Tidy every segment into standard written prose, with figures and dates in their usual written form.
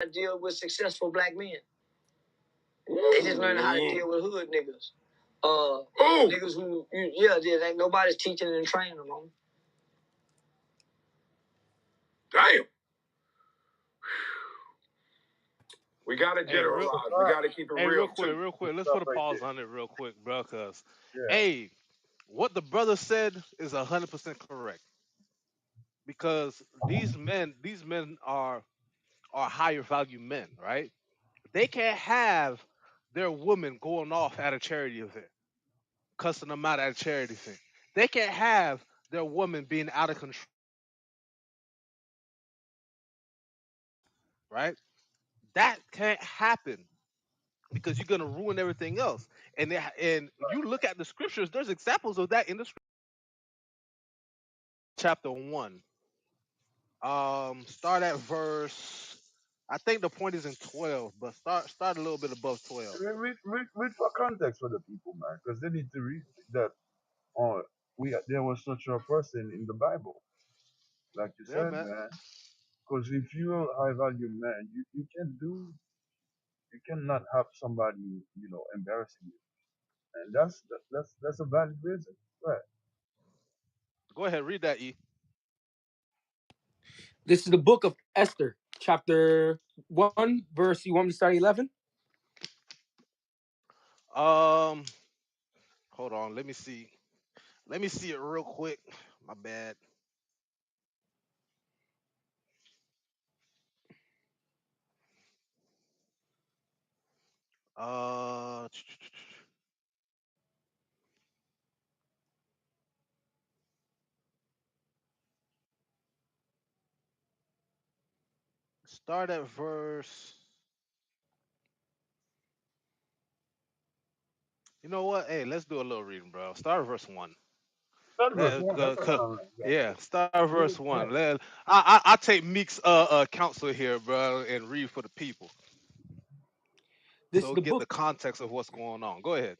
to deal with successful black men. They just learning how to deal with hood niggas. Niggas who, ain't nobody's teaching and training them on. Damn. We gotta generalize. We gotta keep it real. Real quick. Let's put a pause on it real quick, bro. Cause, hey, what the brother said is 100% correct. Because these men are higher value men, right? They can't have their woman going off at a charity event, cussing them out at a charity event. They can't have their woman being out of control, right? That can't happen because you're gonna ruin everything else. And you look at the scriptures. There's examples of that in the scripture. Chapter 1. Start at verse. I think the point is in 12, but start a little bit above 12. Read for context for the people, man, because they need to read that. Oh, there was such a person in the Bible, like you Yeah, said, man. man. Because if you're a high value man, you cannot have somebody, embarrassing you, and that's a valid reason. Right. Go ahead, read that, E. This is the book of Esther, chapter 1, verse. You want me to start 11? Hold on. Let me see. Let me see it real quick. My bad. Uh, start at verse. You know what? Hey, let's do a little reading, bro. Start at verse 1. That verse one. That's what I'm Yeah, exactly. start at Read verse it, 1. right. I take Meek's counsel here, bro, and read for the people This is so the get book. the context of what's going on. Go ahead.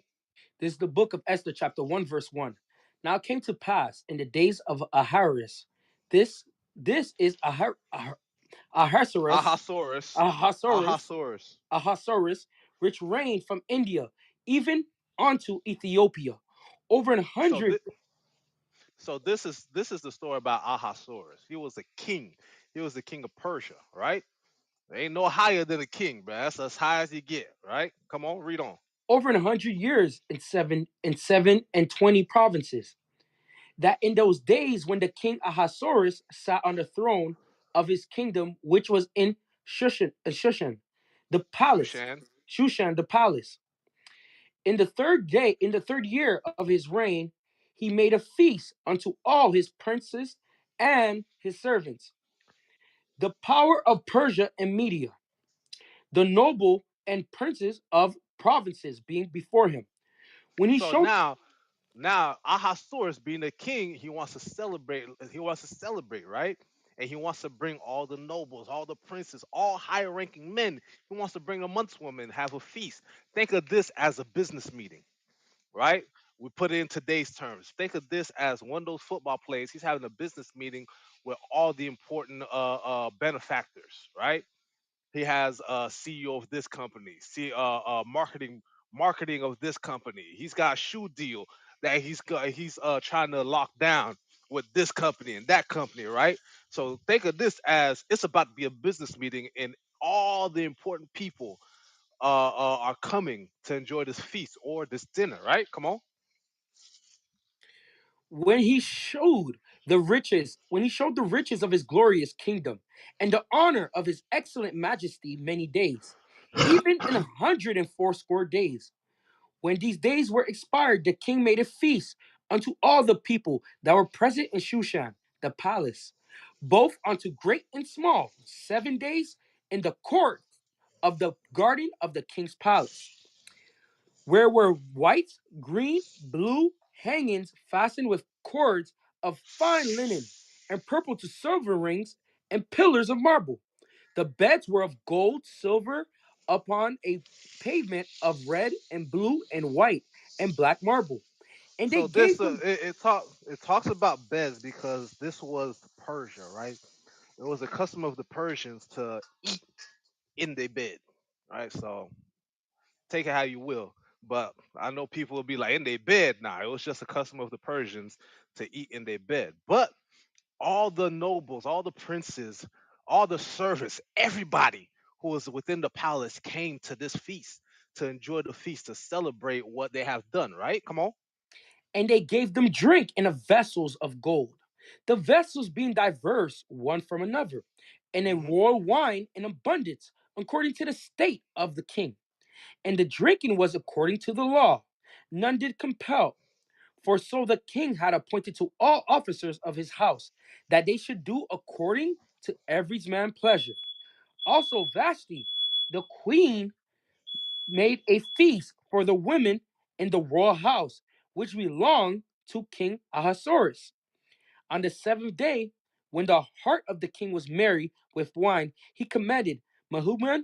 This is the book of Esther, chapter 1, verse 1. Now it came to pass in the days of Ahasuerus. This is Ahasuerus, Ahasuerus. Ahasuerus, Ahasuerus. Ahasuerus, which reigned from India even unto Ethiopia, over an So hundred. this is the story about Ahasuerus. He was a king. He was the king of Persia, right? There ain't no higher than a king, bro. That's as high as you get, right? Come on, read on. Over 100 years in 7 and 20 provinces. That in those days when the king Ahasuerus sat on the throne of his kingdom, which was in Shushan, the palace, Shushan. Shushan, the palace. In the third year of his reign, he made a feast unto all his princes and his servants, the power of Persia and Media, the noble and princes of provinces being before him. When he So showed now Ahasuerus being a king, he wants to celebrate. He wants to celebrate, right? And he wants to bring all the nobles, all the princes, all high-ranking men. He wants to bring them amongst women, have a feast. Think of this as a business meeting, right? We put it in today's terms. Think of this as one of those football players. He's having a business meeting with all the important benefactors, right? He has CEO of this company, see marketing of this company. He's got a shoe deal that he's trying to lock down with this company and that company, right? So think of this as it's about to be a business meeting, and all the important people are coming to enjoy this feast or this dinner, right? Come on. when he showed the riches of his glorious kingdom and the honor of his excellent majesty many days, even in 100 and fourscore days. When these days were expired, the king made a feast unto all the people that were present in Shushan, the palace, both unto great and small, 7 days in the court of the garden of the king's palace, where were white, green, blue hangings fastened with cords of fine linen, and purple to silver rings, and pillars of marble. The beds were of gold, silver, upon a pavement of red and blue and white and black marble. And they So this gave them it talks about beds because this was Persia, right? It was a custom of the Persians to in their bed, right? So take it how you will. But I know people will be like in their bed now. It was just a custom of the Persians to eat in their bed. But all the nobles, all the princes, all the servants, everybody who was within the palace came to this feast to enjoy the feast, to celebrate what they have done, right? Come on. And they gave them drink in vessels of gold, the vessels being diverse one from another, and a Hmm. royal wine in abundance, according to the state of the king. And the drinking was according to the law. None did compel, for so the king had appointed to all officers of his house that they should do according to every man's pleasure. Also, Vashti, the queen, made a feast for the women in the royal house, which belonged to King Ahasuerus. On the seventh day, when the heart of the king was merry with wine, he commanded Mahuman,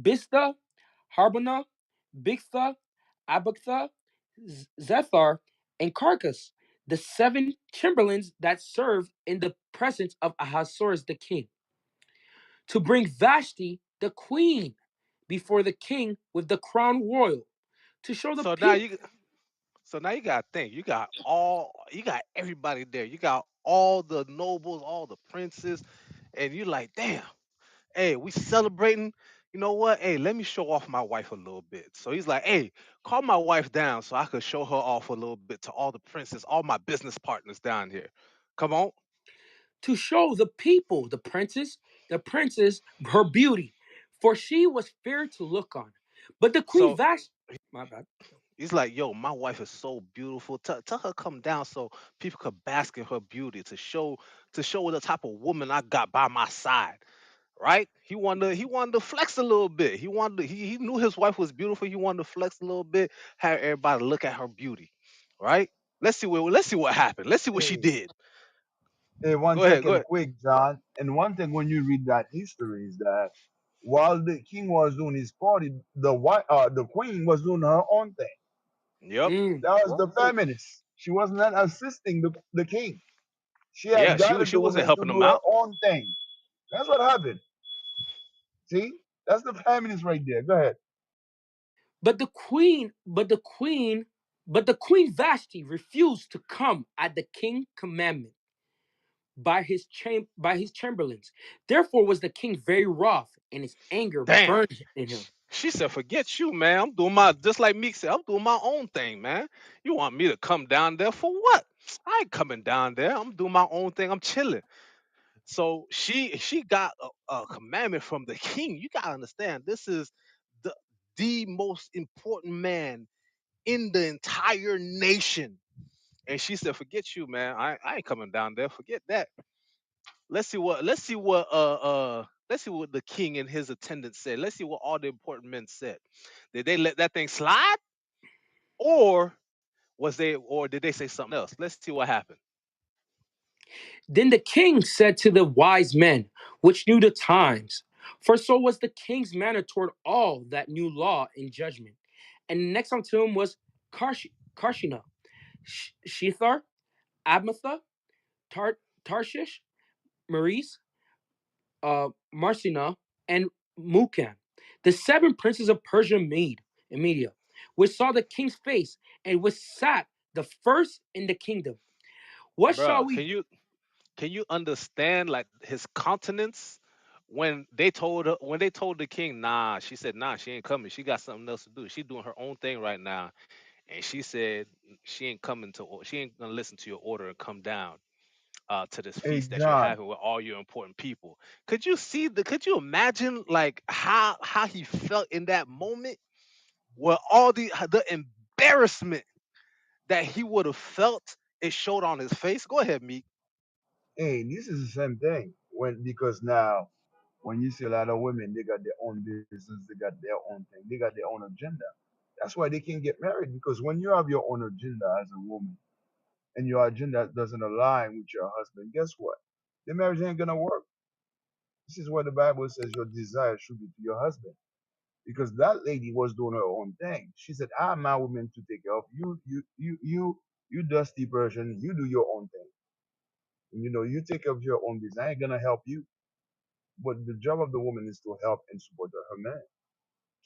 Bista, Harbona, Bigtha, Abagtha, Zethar, and Carcass, the seven chamberlains that served in the presence of Ahasuerus the king, to bring Vashti, the queen, before the king with the crown royal, to show the So now people. you so now you gotta think. You got everybody there. You got all the nobles, all the princes, and you like, damn, hey, we celebrating. You know what? Hey, let me show off my wife a little bit. So he's like, hey, call my wife down so I could show her off a little bit to all the princes, all my business partners down here. Come on. To show the princess, her beauty, for she was fair to look on. But the queen So Vashti, my bad. he's like, yo, my wife is so beautiful. Tell her come down so people could bask in her beauty to show what the type of woman I got by my side. Right? He wanted to flex a little bit. He knew his wife was beautiful. He wanted to flex a little bit, have everybody look at her beauty. Right? Let's see what happened. Let's see what she Hey, did. hey, one Go ahead, go second, ahead. quick, John. And one thing when you read that history is that while the king was doing his party, the queen was doing her own thing. Yep. That was the Whoa. feminist. She was not assisting the king. She Yeah, had guided she the wasn't woman to helping do him her out. own thing. That's what happened. See, that's the feminist right there. Go ahead. But the queen, but the queen, but the queen Vashti refused to come at the king commandment by his chamberlains. Therefore was the king very wroth, and his anger Damn. burned in him. She said, "Forget you, man. I'm doing my just like Meek said. I'm doing my own thing, man. You want me to come down there for what? I ain't coming down there. I'm doing my own thing. I'm chilling." So she got a commandment from the king. You gotta understand, this is the the most important man in the entire nation. And she said, "Forget you, man. I ain't coming down there. Forget that. Let's see what the king and his attendants said. Let's see what all the important men said. Did they let that thing slide, or did they say something else? Let's see what happened." Then the king said to the wise men, which knew the times, for so was the king's manner toward all that knew law and judgment. And the next unto him was Karshina, Shethar, Abmatha, Tarshish, Maurice, Marcina, and Mukan, the seven princes of Persia and Media, which saw the king's face and which sat the first in the kingdom. What shall Bruh, we? can you understand like his countenance when they told the king, nah, she said, nah, she ain't coming. She got something else to do. She doing her own thing right now. And she said she ain't gonna listen to your order and come down to this Hey, feast that you're John. having with all your important people. Could you imagine like how he felt in that moment where all the embarrassment that he would have felt, it showed on his face? Go ahead, Meek. Hey, this is the same thing. Because now when you see a lot of women, they got their own business, they got their own thing, they got their own agenda. That's why they can get married because when you have your own agenda as a woman and your agenda doesn't align with your husband, guess what? The marriage ain't gonna work. This is what the Bible says your desire should be to your husband. Because that lady was doing her own thing. She said, I'm my woman to take care of you dusty person, you do your own thing. You know, you take care of your own business. I ain't gonna help you. But the job of the woman is to help and support her man.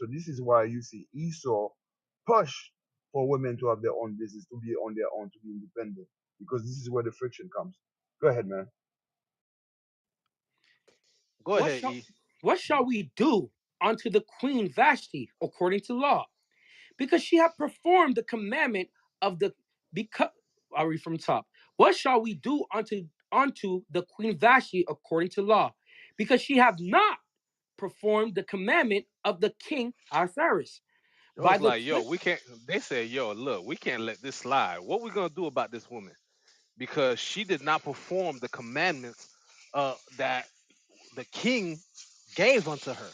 So this is why you see Esau push for women to have their own business, to be on their own, to be independent, because this is where the friction comes. Go ahead, man. Go What ahead, shall E. what shall we do unto the queen Vashti according to law? Because she hath performed the commandment of the because I'll read from top. What shall we do unto the queen Vashti according to law? Because she hath not performed the commandment of the king Ahasuerus. It By was the like, yo, flip we can't. They said, yo, look, we can't let this slide. What we gonna do about this woman? Because she did not perform the commandments that the king gave unto her.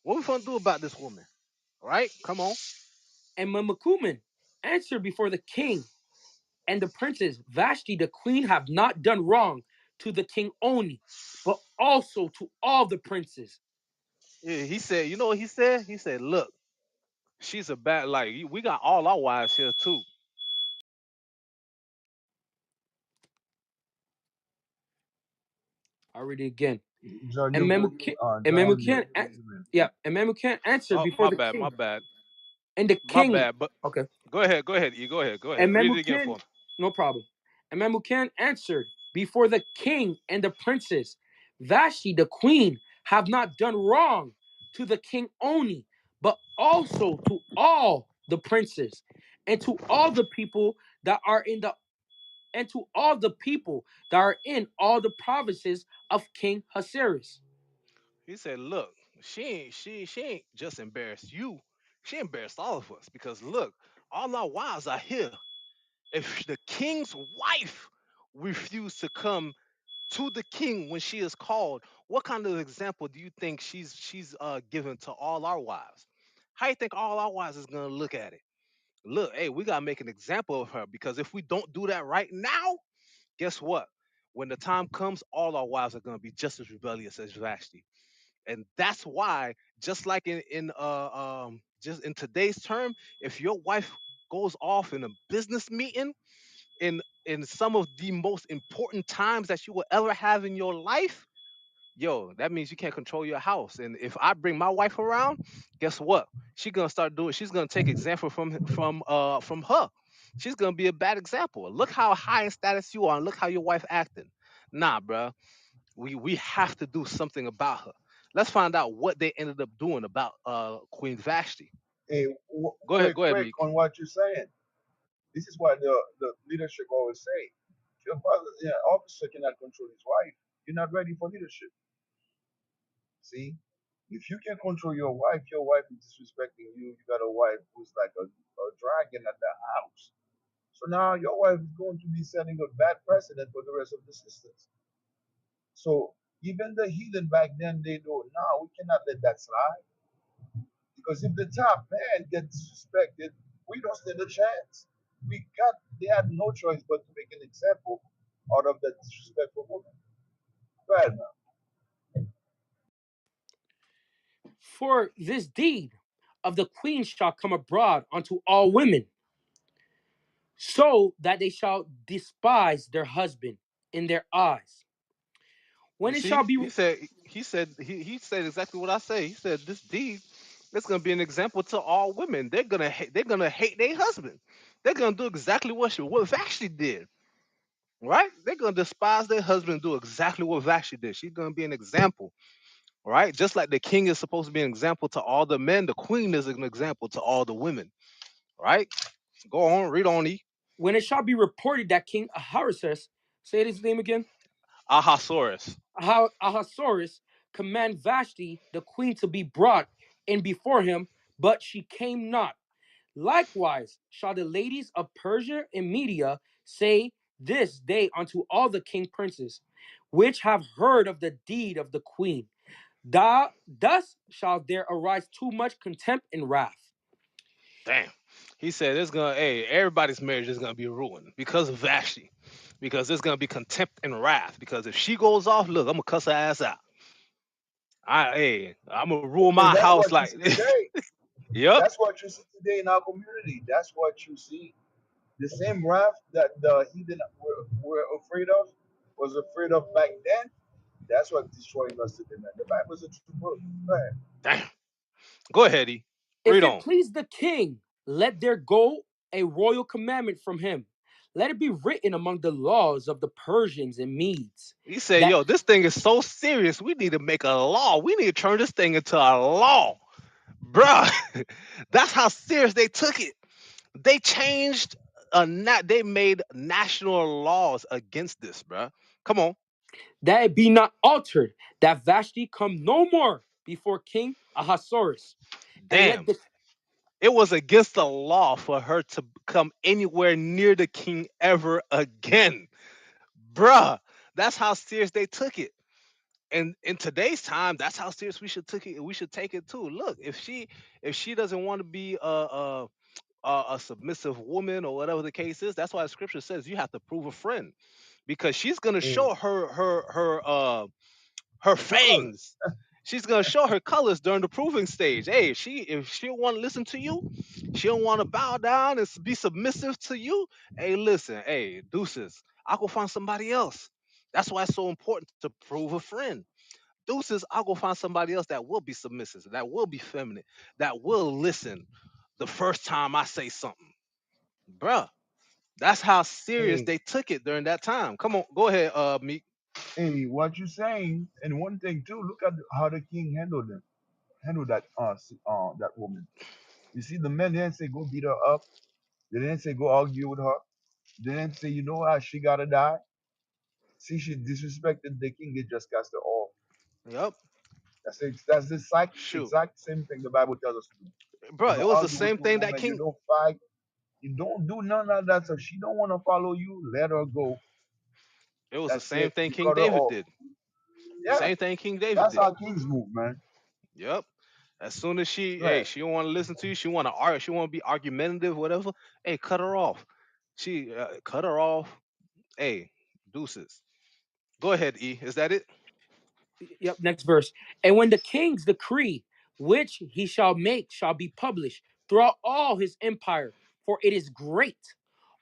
What we gonna do about this woman? Right? Come on. and Memucan answered before the king and the princess Vashti the queen have not done wrong to the king only, but also to all the princes. Yeah, he said, you know what he said? He said, look, she's a bad. Like we got all our wives here too. I'll read it again. John, And you good? Memucan and John, Memucan yeah, and Memucan answered Oh, before my the bad, king my bad, and the my king. bad. But Okay. go ahead, go ahead, E. Go ahead, go ahead. And Read it again Memucan, for me. no problem. And Memucan answered before the king and the princes, Vashti the queen have not done wrong to the king only, but also to all the princes and to all the people that are in the and to all the people that are in all the provinces of King Ahasuerus. He said, look, she ain't just embarrassed you. She embarrassed all of us because look, all our wives are here. If the king's wife refused to come to the king when she is called, what kind of example do you think she's given to all our wives? How you think all our wives is gonna look at it? Look, hey, we gotta make an example of her because if we don't do that right now, guess what? When the time comes, all our wives are gonna be just as rebellious as Vashti, and that's why, just like just in today's term, if your wife goes off in a business meeting in some of the most important times that you will ever have in your life, yo, that means you can't control your house. And if I bring my wife around, guess what? She's gonna take example from her. She's gonna be a bad example. Look how high in status you are, and look how your wife acting. Nah, bruh. We have to do something about her. Let's find out what they ended up doing about Queen Vashti. Hey, Go ahead, quick Meek. on what you're saying. This is what the leadership always say. If your brother, officer cannot control his wife, you're not ready for leadership. See, if you can control your wife is disrespecting you. You got a wife who's like a dragon at the house. So now your wife is going to be setting a bad precedent for the rest of the sisters. So even the heathen back then, they know now we cannot let that slide because if the top man gets disrespected, we don't stand a chance. They had no choice but to make an example out of that disrespectful woman. Go ahead, man. For this deed of the queen shall come abroad unto all women, so that they shall despise their husband in their eyes. You When it see, shall be he said exactly what I say. He said this deed is gonna be an example to all women. They're gonna hate their husband. They're gonna do exactly what Vashti did. Right? They're gonna despise their husband and do exactly what Vashti did. She's gonna be an example. Right? Just like the king is supposed to be an example to all the men, the queen is an example to all the women. Right? Go on, read on, E. when it shall be reported that King Ahasuerus, say his name again, Ahasuerus. Ahasuerus command Vashti the queen to be brought in before him, but she came not. Likewise shall the ladies of Persia and Media say this day unto all the king princes, which have heard of the deed of the queen. Thus shall there arise too much contempt and wrath. Damn. He said it's gonna hey, everybody's marriage is gonna be ruined because of Vashti. Because there's gonna be contempt and wrath. Because if she goes off, look, I'm gonna cuss her ass out. I'm gonna rule my And that's house what you like see today. Yep. That's what you see today in our community. That's what you see. The same wrath that the heathen were afraid of was afraid of back then. That's what destroying us today, man. The Bible's a true book. Go ahead. Damn. Go ahead, E. If Read it on. please the king, let there go a royal commandment from him. Let it be written among the laws of the Persians and Medes He said, that yo, this thing is so serious. We need to make a law. We need to turn this thing into a law. Bruh. That's how serious they took it. They changed they made national laws against this, bruh. Come on. it be not altered, that Vashti come no more before King Ahasuerus, and let Damn. the It was against the law for her to come anywhere near the king ever again. Bruh. That's how serious they took it. And in today's time, that's how serious we should take it too. Look, if she doesn't want to be a submissive woman or whatever the case is, that's why the scripture says you have to prove a friend, because she's gonna Hey, show her colors. fangs. She's gonna show her colors during the proving stage. Hey, if she don't want to listen to you, she don't want to bow down and be submissive to you. Hey, listen, hey, deuces, I'll go find somebody else. That's why it's so important to prove a friend. Deuces, I'll go find somebody else that will be submissive, that will be feminine, that will listen the first time I say something. Bruh, that's how serious Hey, they took it during that time. Come on, go ahead, Meek. hey, what you saying? And one thing too, look at how the king handled them, handled that woman. You see, the men didn't say go beat her up. They didn't say go argue with her. They didn't say, you know what, she gotta die. See, she disrespected the king. They just cast her off. Yep. That's the Shoot. exact same thing the Bible tells us to do. You Bruh, it don't was the argue with same no thing that woman. You King don't fight. You don't do none of that. So she don't want to follow you. Let her go. it was the That's same it. thing You King cut her David off. did. Yeah, Same thing King David that's did. how kings move, man. Yep. As soon as Right. she don't want to listen to you, she want to argue, she want to be argumentative, whatever. Hey, cut her off. She cut her off. Hey, deuces. Go ahead, E. Is that it? yep, next verse. And when the king's decree, which he shall make, shall be published throughout all his empire, for it is great.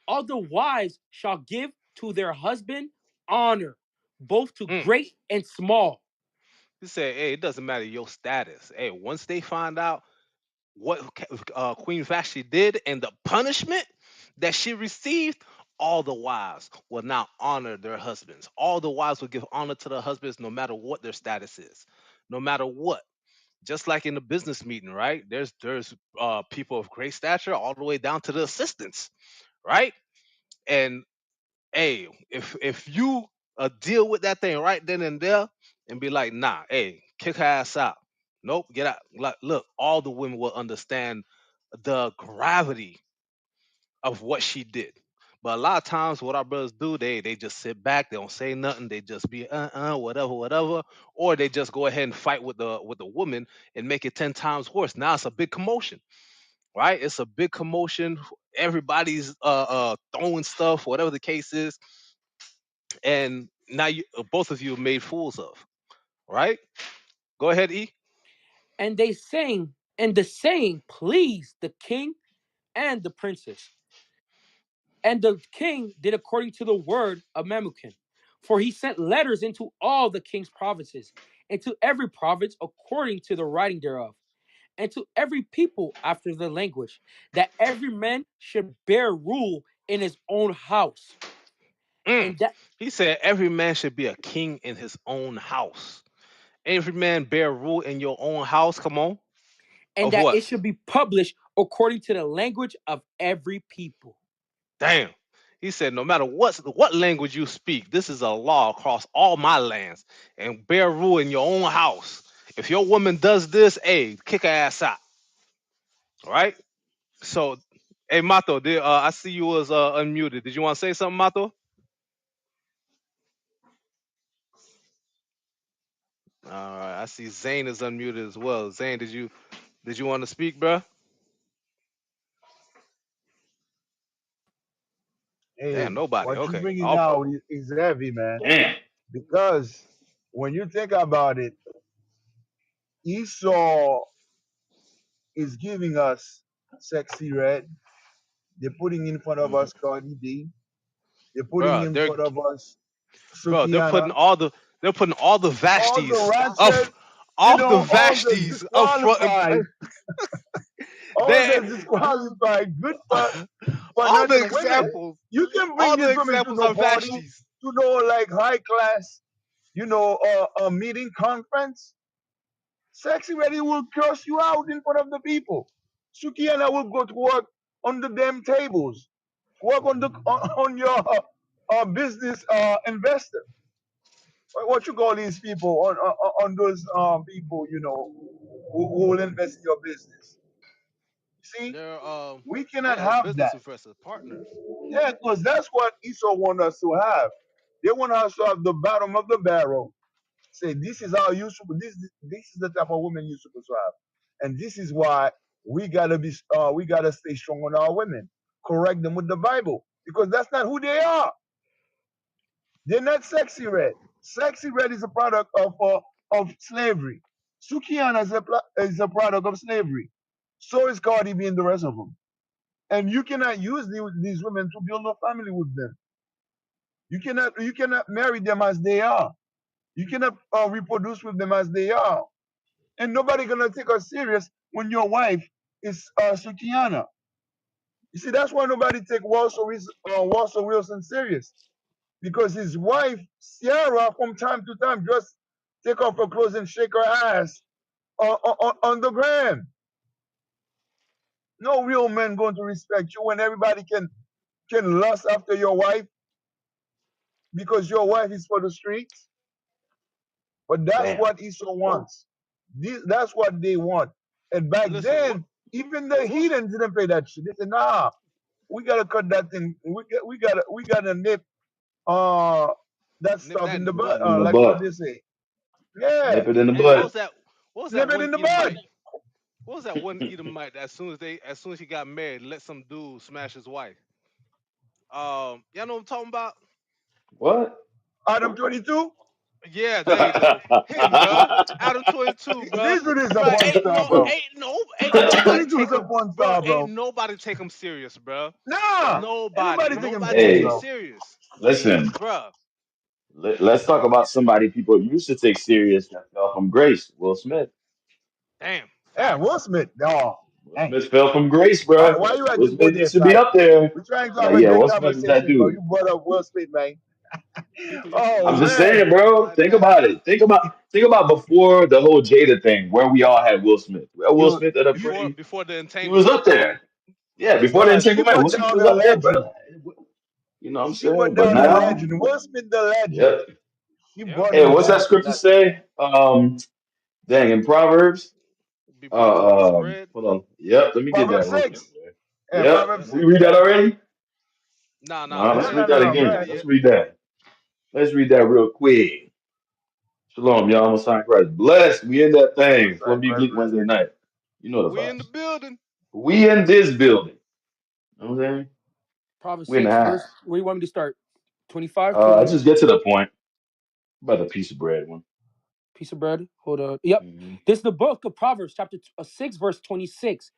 All the wives shall give to their husband honor, both to Mm. great and small. He said, hey, it doesn't matter your status. Hey, once they find out what Queen Vashti did and the punishment that she received, all the wives will now honor their husbands. All the wives will give honor to their husbands no matter what their status is, no matter what. Just like in the business meeting, right? There's people of great stature all the way down to the assistants, right? And hey, if you deal with that thing right then and there and be like, nah, hey, kick her ass out. Nope, get out. Like, look, all the women will understand the gravity of what she did. But a lot of times, what our brothers do, they just sit back, they don't say nothing, they just be whatever, whatever, or they just go ahead and fight with the woman and make it 10 times worse. Now it's a big commotion, right? It's a big commotion. Everybody's throwing stuff, whatever the case is, and now you both of you are made fools of, right? Go ahead, E. And they sang, and the saying pleased the king and the princess. And the king did according to the word of Memucan. For he sent letters into all the king's provinces, and to every province according to the writing thereof, and to every people after their language, that every man should bear rule in his own house, Mm. and that He said every man should be a king in his own house. Every man bear rule in your own house. Come on. and Of that what? it should be published according to the language of every people. Damn. He said, no matter what language you speak, this is a law across all my lands, and bear rule in your own house. If your woman does this, hey, kick her ass out. All right. So, hey, Mato, I see you was unmuted. Did you want to say something, Mato? All right. I see Zane is unmuted as well. Zane, did you want to speak, bro? Damn, Hey, nobody. what you Okay. bringing All now is heavy, man. Because when you think about it, Esau is giving us sexy red. They're putting in front of Mhm. us Cardi B. They're putting Bro, in front of us they're putting Sukiana. They're putting all the all the Vashtis ratchet, of all the all the Vashtis up front. disqualified, all They the disqualified, good for all the nothing women. examples, You can bring all the these women to examples no are party, Vashtis. to no like high class, a meeting conference. Sexy Ready will curse you out in front of the people. Sukiana will go to work on the damn tables, work on your business investor. What you call these people on those people who will invest in your business. See, They're we cannot yeah, have business that. investors, partners. Yeah, because that's what Esau want us to have. They want us to have the bottom of the barrel. Say this is how you supposed this is the type of women you're supposed to have, and this is why we gotta stay strong on our women. Correct them with the Bible because that's not who they are. They're not sexy red. Sexy red is a product of slavery. Sukiana is a product of slavery. So is Cardi B and the rest of them. And you cannot use these women to build a family with them. You cannot marry them as they are. You cannot reproduce with them as they are. And nobody gonna take us serious when your wife is Sukiana. You see, that's why nobody take Walter Wilson serious because his wife Sierra, from time to time, just take off her clothes and shake her ass on the gram. No real man going to respect you when everybody can lust after your wife because your wife is for the streets. But that's Damn. what Esau wants. That's what they want. And back Listen, then, even the what's heathens didn't pay that shit. They said, "Nah, we gotta cut that thing. We gotta nip uh that nip stuff that in in the the butt. bud? Nip it in the Like what butt. they say. Yeah, Nip it in the Hey, butt. what was that nip it one in the bud. Edomite? What was that one Edomite that as soon as he got married, let some dude smash his wife? Y'all know what I'm talking about? What? Adam 22. Yeah, there you go. Him, bro. Adam 22, bro. This dude is a Bro, porn star, bro. ain't Adam nobody 22 take is a him, porn bro. star, Ain't bro. nobody take him serious, bro. Nah, Nobody, anybody take him nobody serious, take him Hey, bro. serious, listen. bro. Let's talk about somebody people used to take serious that fell from grace. Will Smith. Damn, Yeah, Will facts. Smith. No, Will dang. Smith fell from grace, Why, bro. why you had Will to go Smith there, used to be Sai? up there. We're trying to have Like, a yeah, great Will Smith is that conversation, bro. dude. You brought up Will Smith, man. People used to Oh I'm love just Will man. saying, Smith. bro. My Think bad. about it. Think about before the whole Jada thing, where we all had Will Smith. Well, Will You Smith at a Before pretty. before the He was entanglement. up there. Yeah, before the bro, entanglement, super Will Smith down was the up there, legend. bro. You know what I'm Super saying? But down the now, legend. Will Smith the legend. yep. He Yep. brought Hey, them what's that back to scripture that. say? Dang, in Proverbs. Be brought to a piece of bread. Hold on. Yep, let me get that Proverbs real quick, 6. man. Yeah, Yep, Proverbs we 6. read that Yeah. already? Nah, No, go No, let's no, read ahead. no, that no. Go again. Not ahead. Let's yet. read that. Let's read that real quick. Shalom, y'all. I'm sign Christ. Blessed. We in that thing. Most It's gonna High be Christ bleak Wednesday bless. night. You know the We in the vibes. building. We in this building. You know what I'm saying? Proverbs We in the 6, house. verse. Where you want me to start? 25, 20. Just get to the point. About the piece of bread one. Piece of bread. Hold on. Yep. Hmm. This is the book of Proverbs, chapter 6, verse 26.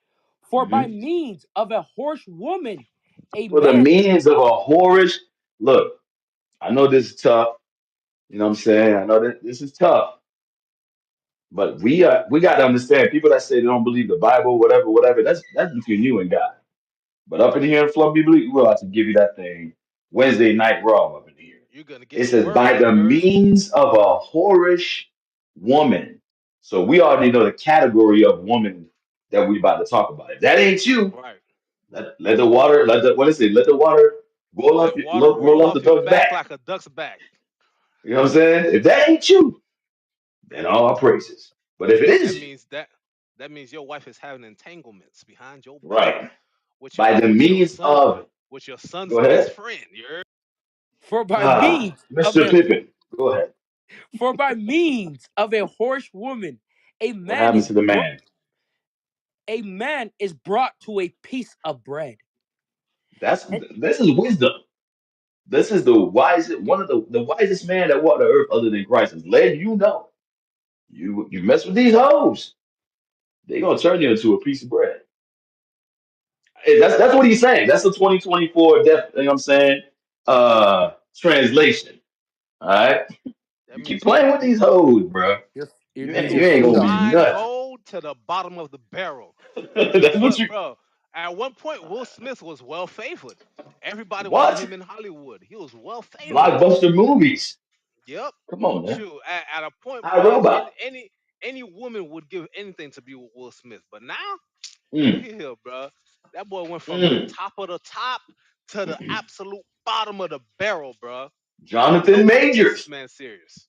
For by Hmm. means of a harsh woman, a For the man is. means of a whorish look. I know this is tough. You know what I'm saying? I know that this is tough. But we got to understand people that say they don't believe the Bible, whatever, whatever. That's between you and God. But up in here in Fluffy Bleak, we'll have to give you that thing Wednesday night raw up in here. You're gonna get It the says by word. the You heard? means of a whorish woman. So we already know the category of woman that we about to talk about. If that ain't you, Right. let the water let the what is it? Let the water Let water roll roll off the off your duck's back back. like a duck's back. You know what I'm saying? If that ain't you, then all our praises. But if it That is you, means that that means your wife is having entanglements behind your back right? with By the means of your son's go best ahead. friend. You heard? For by means of Mr. a Pippin, go ahead. for by means of a harsh woman, a What man happens is to the bro- man? a man is brought to a piece of bread. That's And this is wisdom. This is the wisest one of the wisest man that walked the earth other than Christ is letting you know. You mess with these hoes, they gonna turn you into a piece of bread. Hey, that's what he's saying. That's the 2024 you know what I'm saying? Translation. All right. That You keep means he playing gonna with he these gonna hoes, bro. he You're You ain't gonna gonna full be up. grind nothing. gold to the bottom of the barrel. That's what Look, you. bro. At one point, Will Smith was well favored. Everybody wanted What? him in Hollywood. He was well favored. Blockbuster movies. Yep. Come on, man. Shoot, at a point, I bro, Robot. any woman would give anything to be with Will Smith. But now, look Mm, at here, bro. That boy went from the mm. top of the top to the absolute bottom of the barrel, bro. Jonathan Nobody takes this Majors. man serious.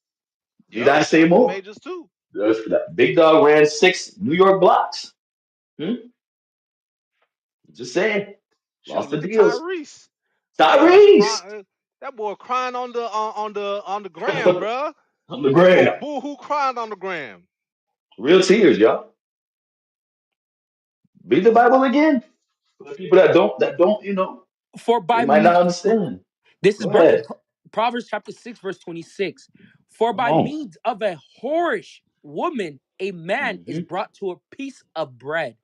Need Yep, I say Jonathan more? Majors too. That big dog ran 6 New York blocks. Hmm? Just saying. Shoot, Lost the look at deals. Tyrese. That boy was Tyrese crying. That boy crying on the gram, bro. on the That boy ground. boo hoo crying on the gram. Real tears, y'all. Read the Bible again. For the people that don't, For they by might not me, understand. this is Go ahead. Proverbs chapter 6, verse 26. For Come by on. means of a whorish woman, a man is Hmm. brought to a piece of bread,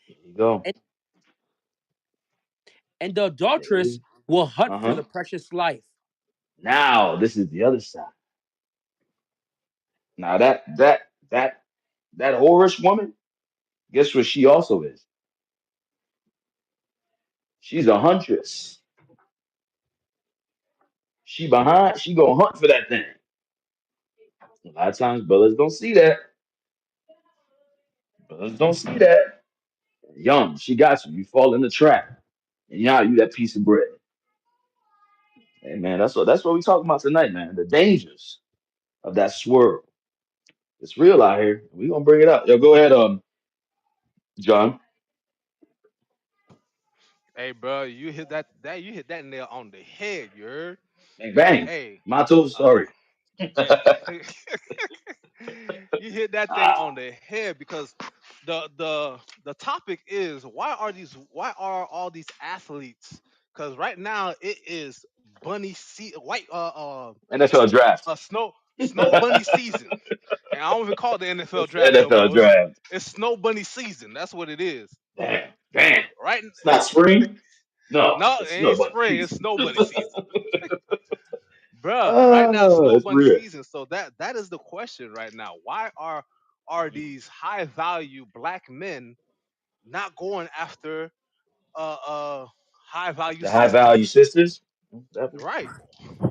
There you go. and, and the adulteress Hey. will hunt for Uh-huh. the precious life. Now this is the other side. Now that whorish woman, guess what she also is? She's a huntress. She gonna hunt for that thing. A lot of times brothers don't see that. Brothers don't see that. Young, she got you. You fall in the trap. And now you that piece of bread. Hey man, that's what we talking about tonight, man. The dangers of that swirl. It's real out here. We gonna bring it up. Yo, go ahead, John. Hey, bro, you hit that nail on the head. You heard? Bang bang. Hey, Mato, uh, sorry. hey, you hit that thing on the head because the topic is why are all these athletes? Because right now it is white NFL draft. snow bunny season, and I don't even call it the NFL It's draft no NFL more. draft. It's snow bunny season. That's what it is. Damn, damn. Right? It's not spring. No, No, it it's ain't no but spring. It's season. snow bunny season. Bruh, right now Oh, snow it's bunny real. season. So that is the question right now. Why are these high value black men not going after uh uh high value The high value sisters? sisters. Definitely. Right.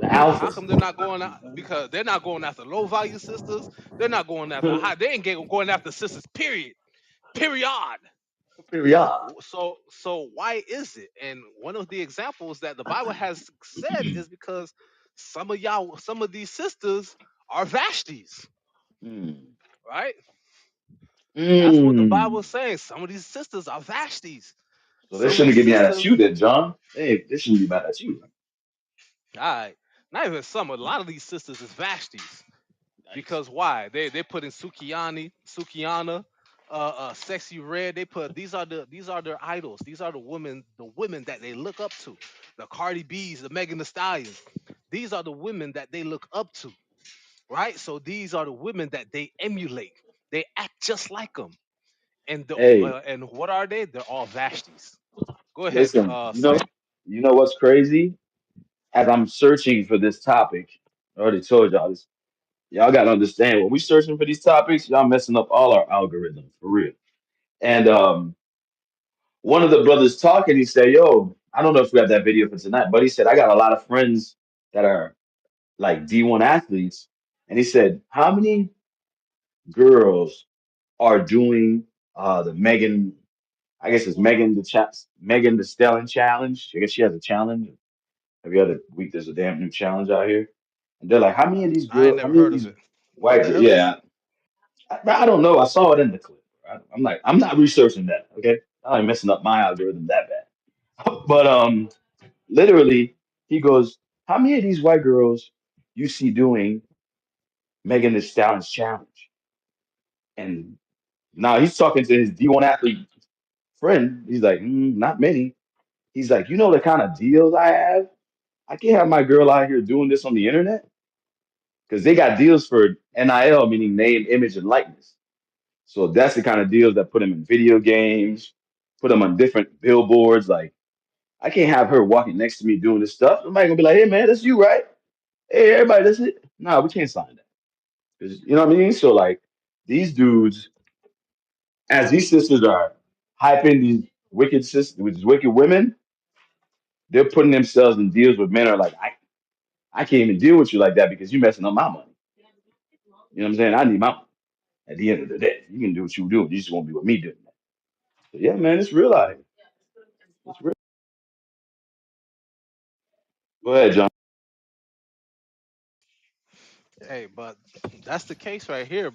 The How alphas. come they're not going out? Because they're not going after low value sisters. They're not going after high. They ain't going after sisters. Period. Period. Period. So why is it? And one of the examples that the Bible has said is because some of these sisters are Vashtis, Mm. right? That's what the Bible Mm. is saying. Some of these sisters are Vashtis. So they Some of shouldn't these get mad at sisters, you then, John. They shouldn't be mad at you. all right, not even some. A lot of these sisters is Vashtis. Nice. Because why? They put in Sukiana, Sexy Red. They put these are their idols. These are the women that they look up to. The Cardi B's, the Megan Thee Stallions. These are the women that they look up to, right? So these are the women that they emulate. They act just like them. Hey, And what are they? They're all Vashtis. Go ahead, listen, Saint. you know what's crazy? As I'm searching for this topic, I already told y'all this. Y'all gotta understand when we searching for these topics, y'all messing up all our algorithms for real. And one of the brothers talking, he said, "Yo, I don't know if we have that video for tonight, but he said I got a lot of friends that are like D1 athletes, and he said, how many girls are doing the Megan? I guess it's Megan the Stallion challenge. I guess she has a challenge. Every other week there's a damn new challenge out here, and they're like, how many of these I ain't girls? How never many of heard of these it. What white the girls? hell is Yeah, it? I don't know. I saw it in the clip. I'm like, I'm not researching that. Okay, I ain't messing up my algorithm that bad. But literally, he goes, how many of these white girls you see doing Megan Thee Stallion's challenge? And now he's talking to his D1 athlete friend. He's like, not many. He's like, you know the kind of deals I have? I can't have my girl out here doing this on the internet because they got deals for NIL, meaning name, image, and likeness. So that's the kind of deals that put them in video games, put them on different billboards. Like, I can't have her walking next to me doing this stuff. Somebody gonna be like, hey man, that's you, right? Hey, everybody, that's it. Nah, we can't sign that. 'Cause, you know what I mean? So like these dudes, as these sisters are hyping these wicked sisters, with these wicked women, they're putting themselves in deals with men are like, I can't even deal with you like that because you're messing up my money. You know what I'm saying? I need my money. At the end of the day, you can do what you do. You just won't be with me doing that. So yeah, man, it's real out here. It's real. Go ahead, John. Hey, but that's the case right here.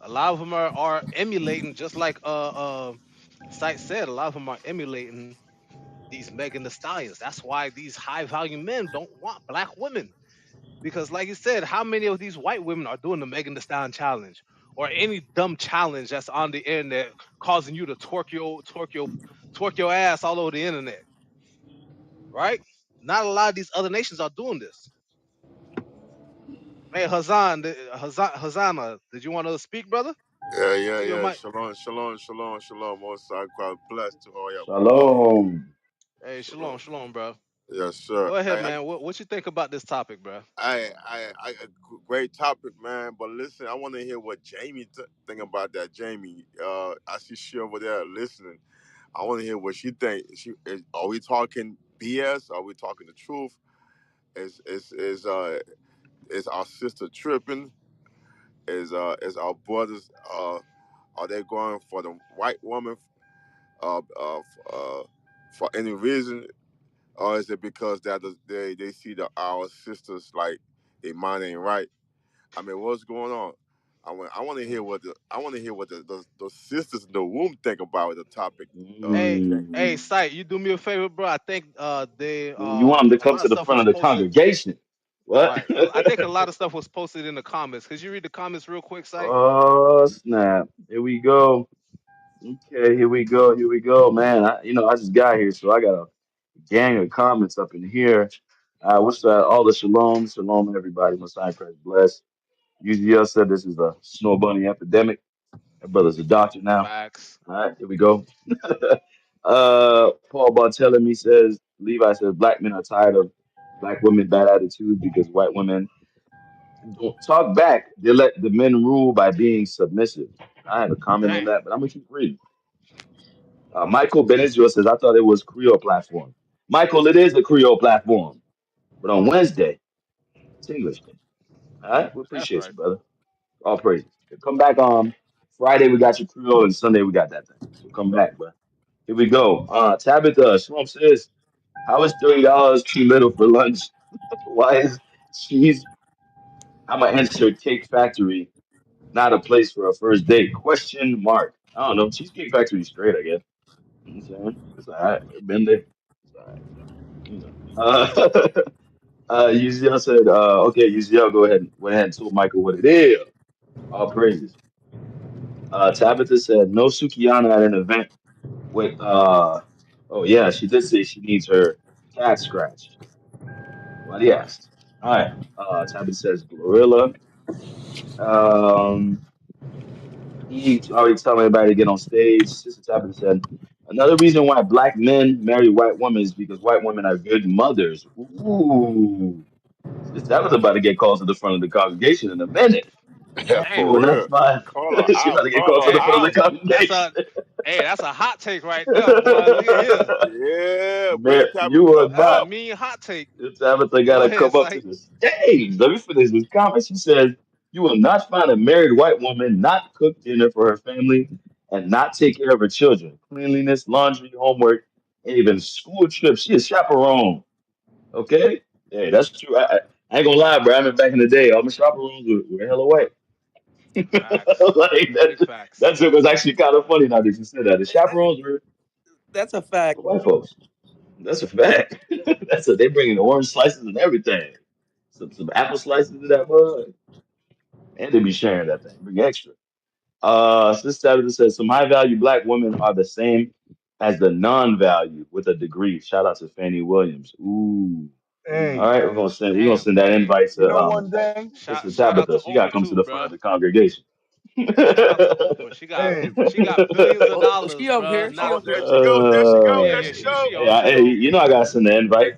A lot of them are emulating, just like Sight said. A lot of them are emulating these Megan the Stallions. That's why these high value men don't want black women. Because, like you said, how many of these white women are doing the Megan Thee Stallion challenge or any dumb challenge that's on the internet causing you to twerk your ass all over the internet, right? Not a lot of these other nations are doing this. Hey, Hazana, did you want to speak, brother? Yeah, yeah, See your yeah. mic. Shalom, shalom, shalom, shalom. Most I quite blessed to all y'all. Shalom. Hey, Shalom. shalom, bro. Yes, sir. Go ahead, man. What you think about this topic, bro? A great topic, man. But listen, I want to hear what Jamie think about that. Jamie, I see she over there listening. I want to hear what she think. Are we talking BS? Are we talking the truth? Is our sister tripping? Is our brothers are they going for the white woman uh, uh, uh, for any reason, or is it because they see our sisters like their mind ain't right? I mean, what's going on? I want to hear what the sisters in the womb think about the topic. Hey, Jamie. hey, Mm. Sight, you do me a favor, bro. I think they You want them to a come lot to of the stuff front was of the posted. congregation. What? Right. I think a lot of stuff was posted in the comments. Could you read the comments real quick, Sight? Oh snap! Here we go. Okay, here we go. Here we go, man. I just got here, so I got a gang of comments up in here. What's that? All the shalom, shalom, everybody. Messiah Christ bless. UGL said this is a snow bunny epidemic. That brother's a doctor now. Facts. All right, here we go. Paul Barthélemy says, Levi says, black men are tired of black women bad attitude because white women don't talk back. They let the men rule by being submissive. I have a comment on Damn. that, but I'm gonna keep reading. Michael Benizio says, I thought it was Creole platform. Michael, it is a Creole platform, but on Wednesday, it's English day. All right, we That's appreciate right. you, brother. All praises. Come back on Friday. We got your Creole, and Sunday we got that thing. So come back, bro. Here we go. Tabitha Swamp says, how is $30 too little for lunch? Why is cheese? I'm gonna answer Cake Factory, not a place for a first date. Question mark. I don't know. Cheesecake Factory straight, I guess. You know what I'm saying? It's all right. Been there. It's all right. You know. UCL said, okay, UCL, go ahead. Went ahead and told Michael what it is. All praises. Tabitha said, no Sukiyana at an event with, oh yeah, she did say she needs her cat scratched. Well, he asked. All right. Tabitha says, Glorilla. Um, he already telling everybody to get on stage. Sister Tabitha said, another reason why black men marry white women is because white women are good mothers. Ooh. Sister Tabitha about to get called to the front of the congregation in a minute. Yeah, You Damn. for will not real. find. Call her She about out. to get called Call to her the front of Hey, the out. congregation. that's a hot take right there, boy. Look at here. Yeah, bring Man, you Tabitha will That's a up. not. mean hot take. Tabitha got Go to ahead, come up to Sight. the stage. Let me finish this comment. She says, you will not find a married white woman not cook dinner for her family and not take care of her children. Cleanliness, laundry, homework, and even school trips. She is chaperone. Okay? Hey, that's true. I ain't gonna lie, bro. I mean, back in the day, all my chaperones were hella white. Facts. Like Big that, facts. that joke was actually kind of funny now that you said that. The chaperones were That's a fact. white folks. That's a fact. They bringing orange slices and everything. Some apple slices to that mug. And they be sharing that thing. Bring extra. Sister Tabitha says some high value black women are the same as the non-value with a degree. Shout out to Fannie Williams. Ooh. All Hey, right, we're gonna Damn. send that Hey, invite you to know one thing? Sister shout out Tabitha. to She gotta Oprah come to too, the front of bro. the congregation. Shout out to Oprah. Hey, She got billions of Oh, she dollars, up bro. here. She Not oh, up there here. she go, there she go, yeah, there yeah. she She go. she Hey, on she hey, on. you know I gotta send the invite.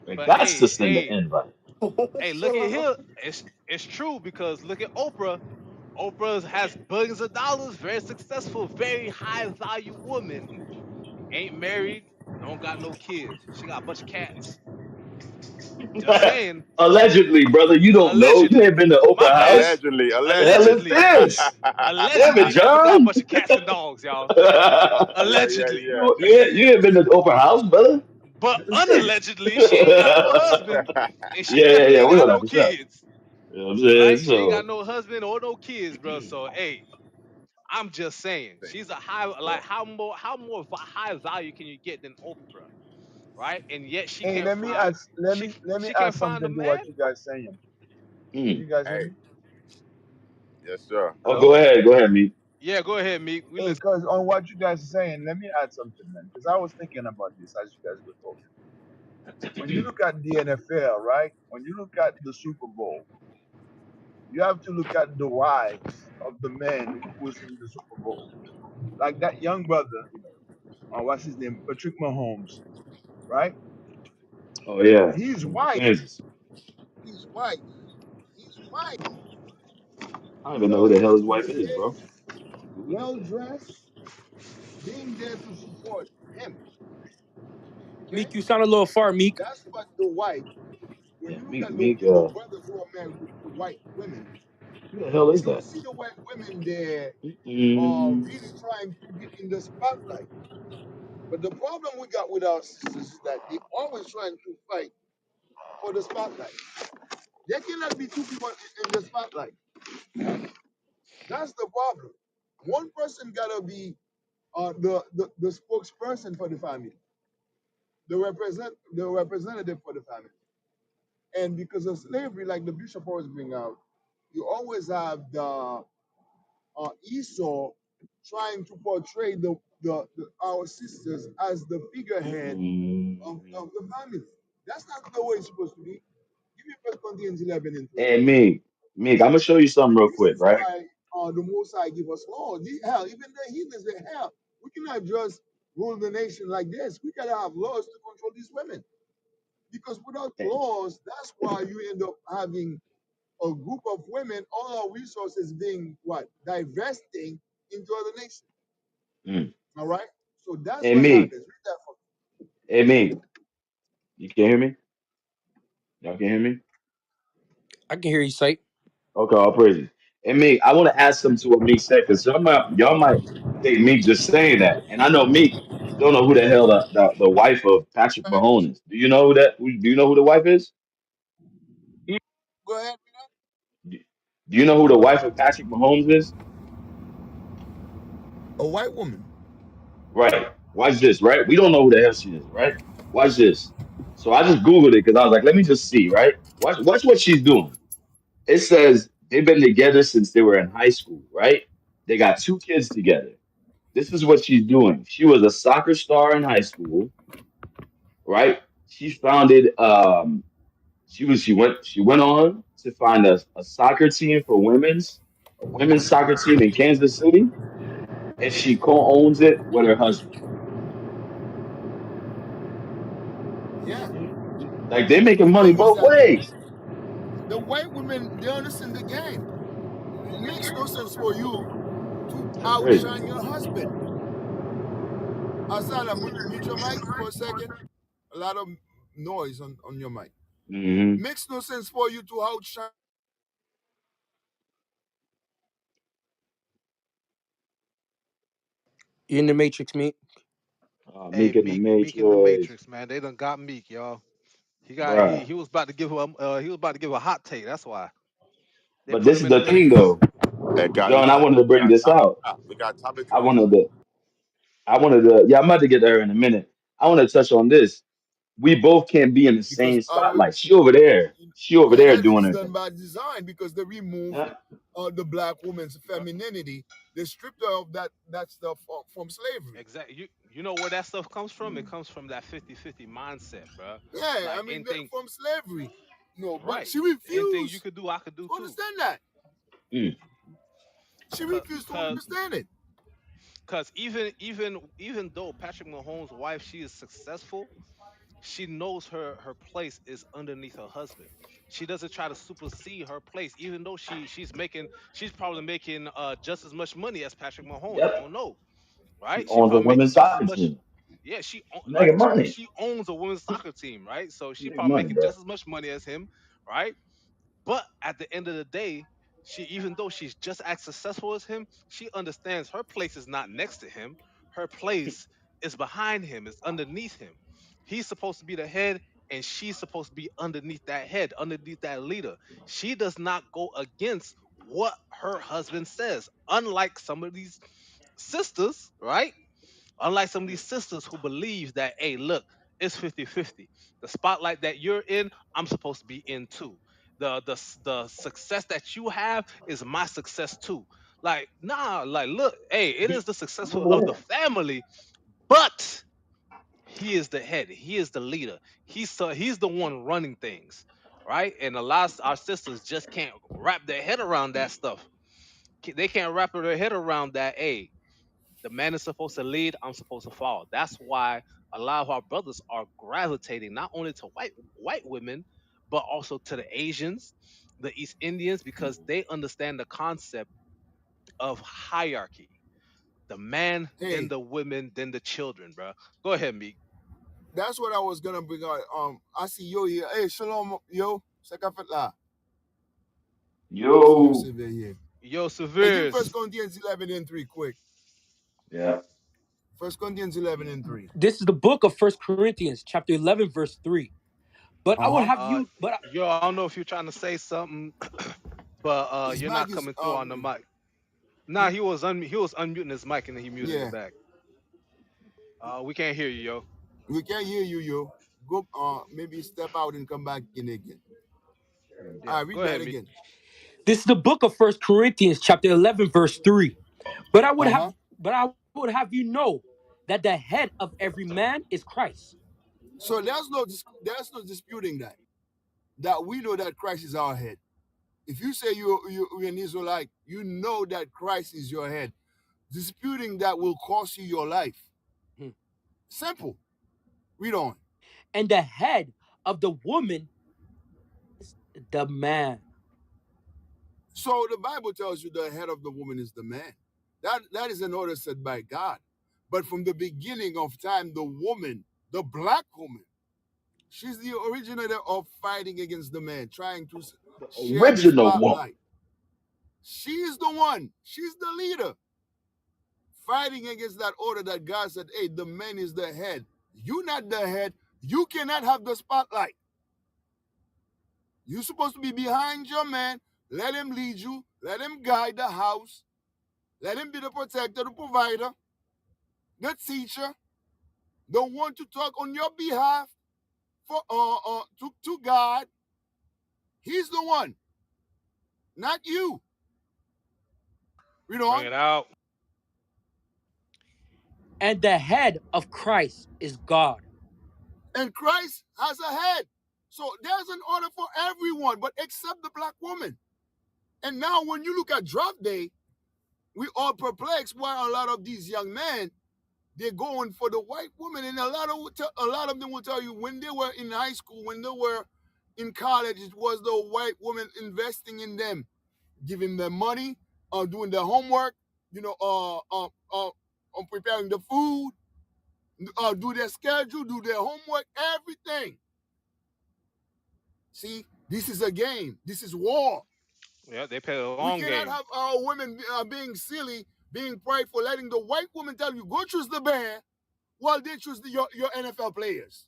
I But got to send the hey, invite. Hey, look at So here. It's true because look at Oprah. Oprah has billions of dollars, very successful, very high value woman. Ain't married, don't got no kids. She got a bunch of cats. Just saying, Allegedly, brother, you don't know. You allegedly. ain't been to My Oprah bad. House. Allegedly, What the hell allegedly. is Allegedly. this? Damn it, Allegedly, but got a John. bunch of cats and dogs, y'all. Yeah, yeah, Allegedly. yeah. You ain't been to Oprah House, brother. But yeah, unallegedly, she ain't got no husband and she yeah, definitely yeah. ain't We got know that no for sure. kids. You know what I'm saying? Right? She ain't got So, no husband or no kids, bro. So hey, I'm just saying, she's a high yeah. like how more high value can you get than Oprah, right? And yet she hey, can't let me find add let me let me she add can't find a something to man. what you guys saying. Can Mm. you guys hear Hey, me? yes, sir. Oh, Hello? go ahead, me. Yeah, go ahead, Meek. We Hey, listen. because on what you guys are saying, let me add something, man. Because I was thinking about this as you guys were talking. When you look at the NFL, right? When you look at the Super Bowl, you have to look at the wives of the men who was in the Super Bowl. Like that young brother, what's his name? Patrick Mahomes, right? Oh yeah, His the wife, Kansas. his wife, his wife I don't is even know who the always hell his in wife is, shape, bro. Google it. well dressed, being there to support him. Okay? Meek, you sound a little far, Meek. That's what the wife, when Yeah, you look Meek, at Meek. the brothers who are married with the white women, Who the hell you is don't that? see the white women there Mm-mm. really trying to get in the spotlight. But the problem we got with our sisters is that they always trying to fight for the spotlight. There cannot be two people in the spotlight. That's the problem. One person gotta be the spokesperson for the family, the representative for the family. And because of slavery, like the bishop always bring out, you always have the Esau trying to portray the our sisters as the figurehead Mm. of the family. That's not the way it's supposed to be. Give me First Corinthians 11 and 12. And Meek, I'm gonna show you something real This quick, is right? why the Most High give us law. Hell, even the heathens, they have. We cannot just rule the nation like this. We gotta have laws to control these women. Because without Eh, laws, that's why you end up having a group of women, all our resources being what? Divesting into other nations. Mm. All right? So that's And what Meek, happens. Read that for and Meek, you can hear me? Y'all can hear me? I can hear you, Sight. Okay, all praises. And Meek, I want to add something to what Meek said because y'all might think Meek just saying that, and I know Meek don't know who the hell the wife of Patrick me. Mahomes is. Do you know who that? Do you know who the wife is? Go ahead. Do do you know who the wife of Patrick Mahomes is? A white woman. Right. Watch this. Right. We don't know who the hell she is. Right. Watch this. So I just googled it because I was like, let me just see. Right. Watch what she's doing. It says they've been together since they were in high school. Right. They got two kids together. This is what she's doing. She was a soccer star in high school. Right. She founded. She went on to find a soccer team for a women's soccer team in Kansas City, and she co-owns it with her husband. Yeah. Like they're But making the money thing is both that ways. the white women, they understand the game. It makes no sense for you to That's crazy. outshine your husband. Asada, mute your mic for a second. A lot of noise on your mic. Hmm. Makes no sense for you to outshine. You in the Matrix, Meek? Hey, Meek in the Meek in the Matrix, Matrix, man. They done got Meek, y'all. bruh. He was about to give him he was about to give a hot take. That's why they But put this him is in the the thing, Matrix. though, Hey, God, John. I wanted to we bring got this topic. out. We got topic I on the wanted to. I wanted to. Yeah, I'm about to get there in a minute. I want to touch on this. We both can't be in the Because same spotlight. She over there. She over and there that doing is her done thing. by design because they removed Yeah. the black woman's femininity. They stripped her of that stuff from slavery. Exactly. You know where that stuff comes from? It Mm. comes from that 50-50 mindset, bro. Yeah, I Like mean anything from slavery. No, but right. she Anything you refused could do, I could do to too. understand that. Mm. She Cause, refused to cause, understand it. cause even though Patrick Mahomes' wife, she is successful, She knows her place is underneath her husband. She doesn't try to supersede her place, even though she's probably making just as much money as Patrick Mahomes. We Yep. don't know, She right? She owns a probably making women's just as soccer much. team. Yeah, like Making money. she owns a women's soccer team, right? So she Making probably money, making bro. just as much money as him, right? But at the end of the day, even though she's just as successful as him, she understands her place is not next to him. Her place is behind him, it's underneath him. He's supposed to be the head, and she's supposed to be underneath that head, underneath that leader. She does not go against what her husband says, unlike some of these sisters, right? Unlike some of these sisters who believe that, hey, look, it's 50-50. The spotlight that you're in, I'm supposed to be in too. The success that you have is my success too. Like, nah, like, look, hey, it is the successful of the family, but he is the head, he is the leader. He's the one running things, right? And a lot of our sisters just can't wrap their head around that stuff. They can't wrap their head around that. Hey, the man is supposed to lead. I'm supposed to follow. That's why a lot of our brothers are gravitating not only to white women, but also to the Asians, the East Indians, because they understand the concept of hierarchy. The man, then Hey, the women, then the children, bro. Go ahead, Meek. that's what I was gonna bring out. I see yo here. Hey, shalom, yo. Sekafetla. See you, Yo. Sylvia here. Yo, Hey, give me First Severes. Corinthians 11 and 3 quick. Yeah. First Corinthians 11 and 3. This is the book of First Corinthians, chapter 11, verse 3. But I would Uh-huh. have you, Yo, I don't know if you're trying to say something, but His you're mic not is coming through on the mic. Nah, he, he was unmuting his mic and then he muted it yeah. back. We can't hear you, yo. We can't hear you, yo. Go maybe step out and come back in again. All Yeah, right, go read that ahead, Meek. again. this is the book of First Corinthians, chapter 11, verse 3. But I would have, Uh-huh. but I would have you know that the head of every man is Christ. So there's no disputing that. That we know that Christ is our head. If you say you're an Israelite, you know that Christ is your head. Disputing that will cost you your life. Hmm. Simple. Read on. And the head of the woman is the man. So the Bible tells you the head of the woman is the man. That is an order set by God. But from the beginning of time, the woman, the black woman, she's the originator of fighting against the man, trying to share the Original woman. spotlight. She is the one. She's the leader, fighting against that order that God said, hey, the man is the head. You're not the head. You cannot have the spotlight. You're supposed to be behind your man. Let him lead you. Let him guide the house. Let him be the protector, the provider, the teacher, the one to talk on your behalf for to God. He's the one, not you. Read Bring on. it out. And the head of Christ is God. And Christ has a head. So there's an order for everyone, but except the black woman. And now when you look at draft day, we all perplexed why a lot of these young men they're going for the white woman, and a lot of them will tell you when they were in high school, when they were in college, it was the white woman investing in them, giving them money, doing their homework, you know, preparing the food, do their schedule, do their homework, everything. See, this is a game. This is war. Yeah, they play a We long cannot game. have our women being silly, being prideful, letting the white woman tell you go choose the bear while they choose your NFL players.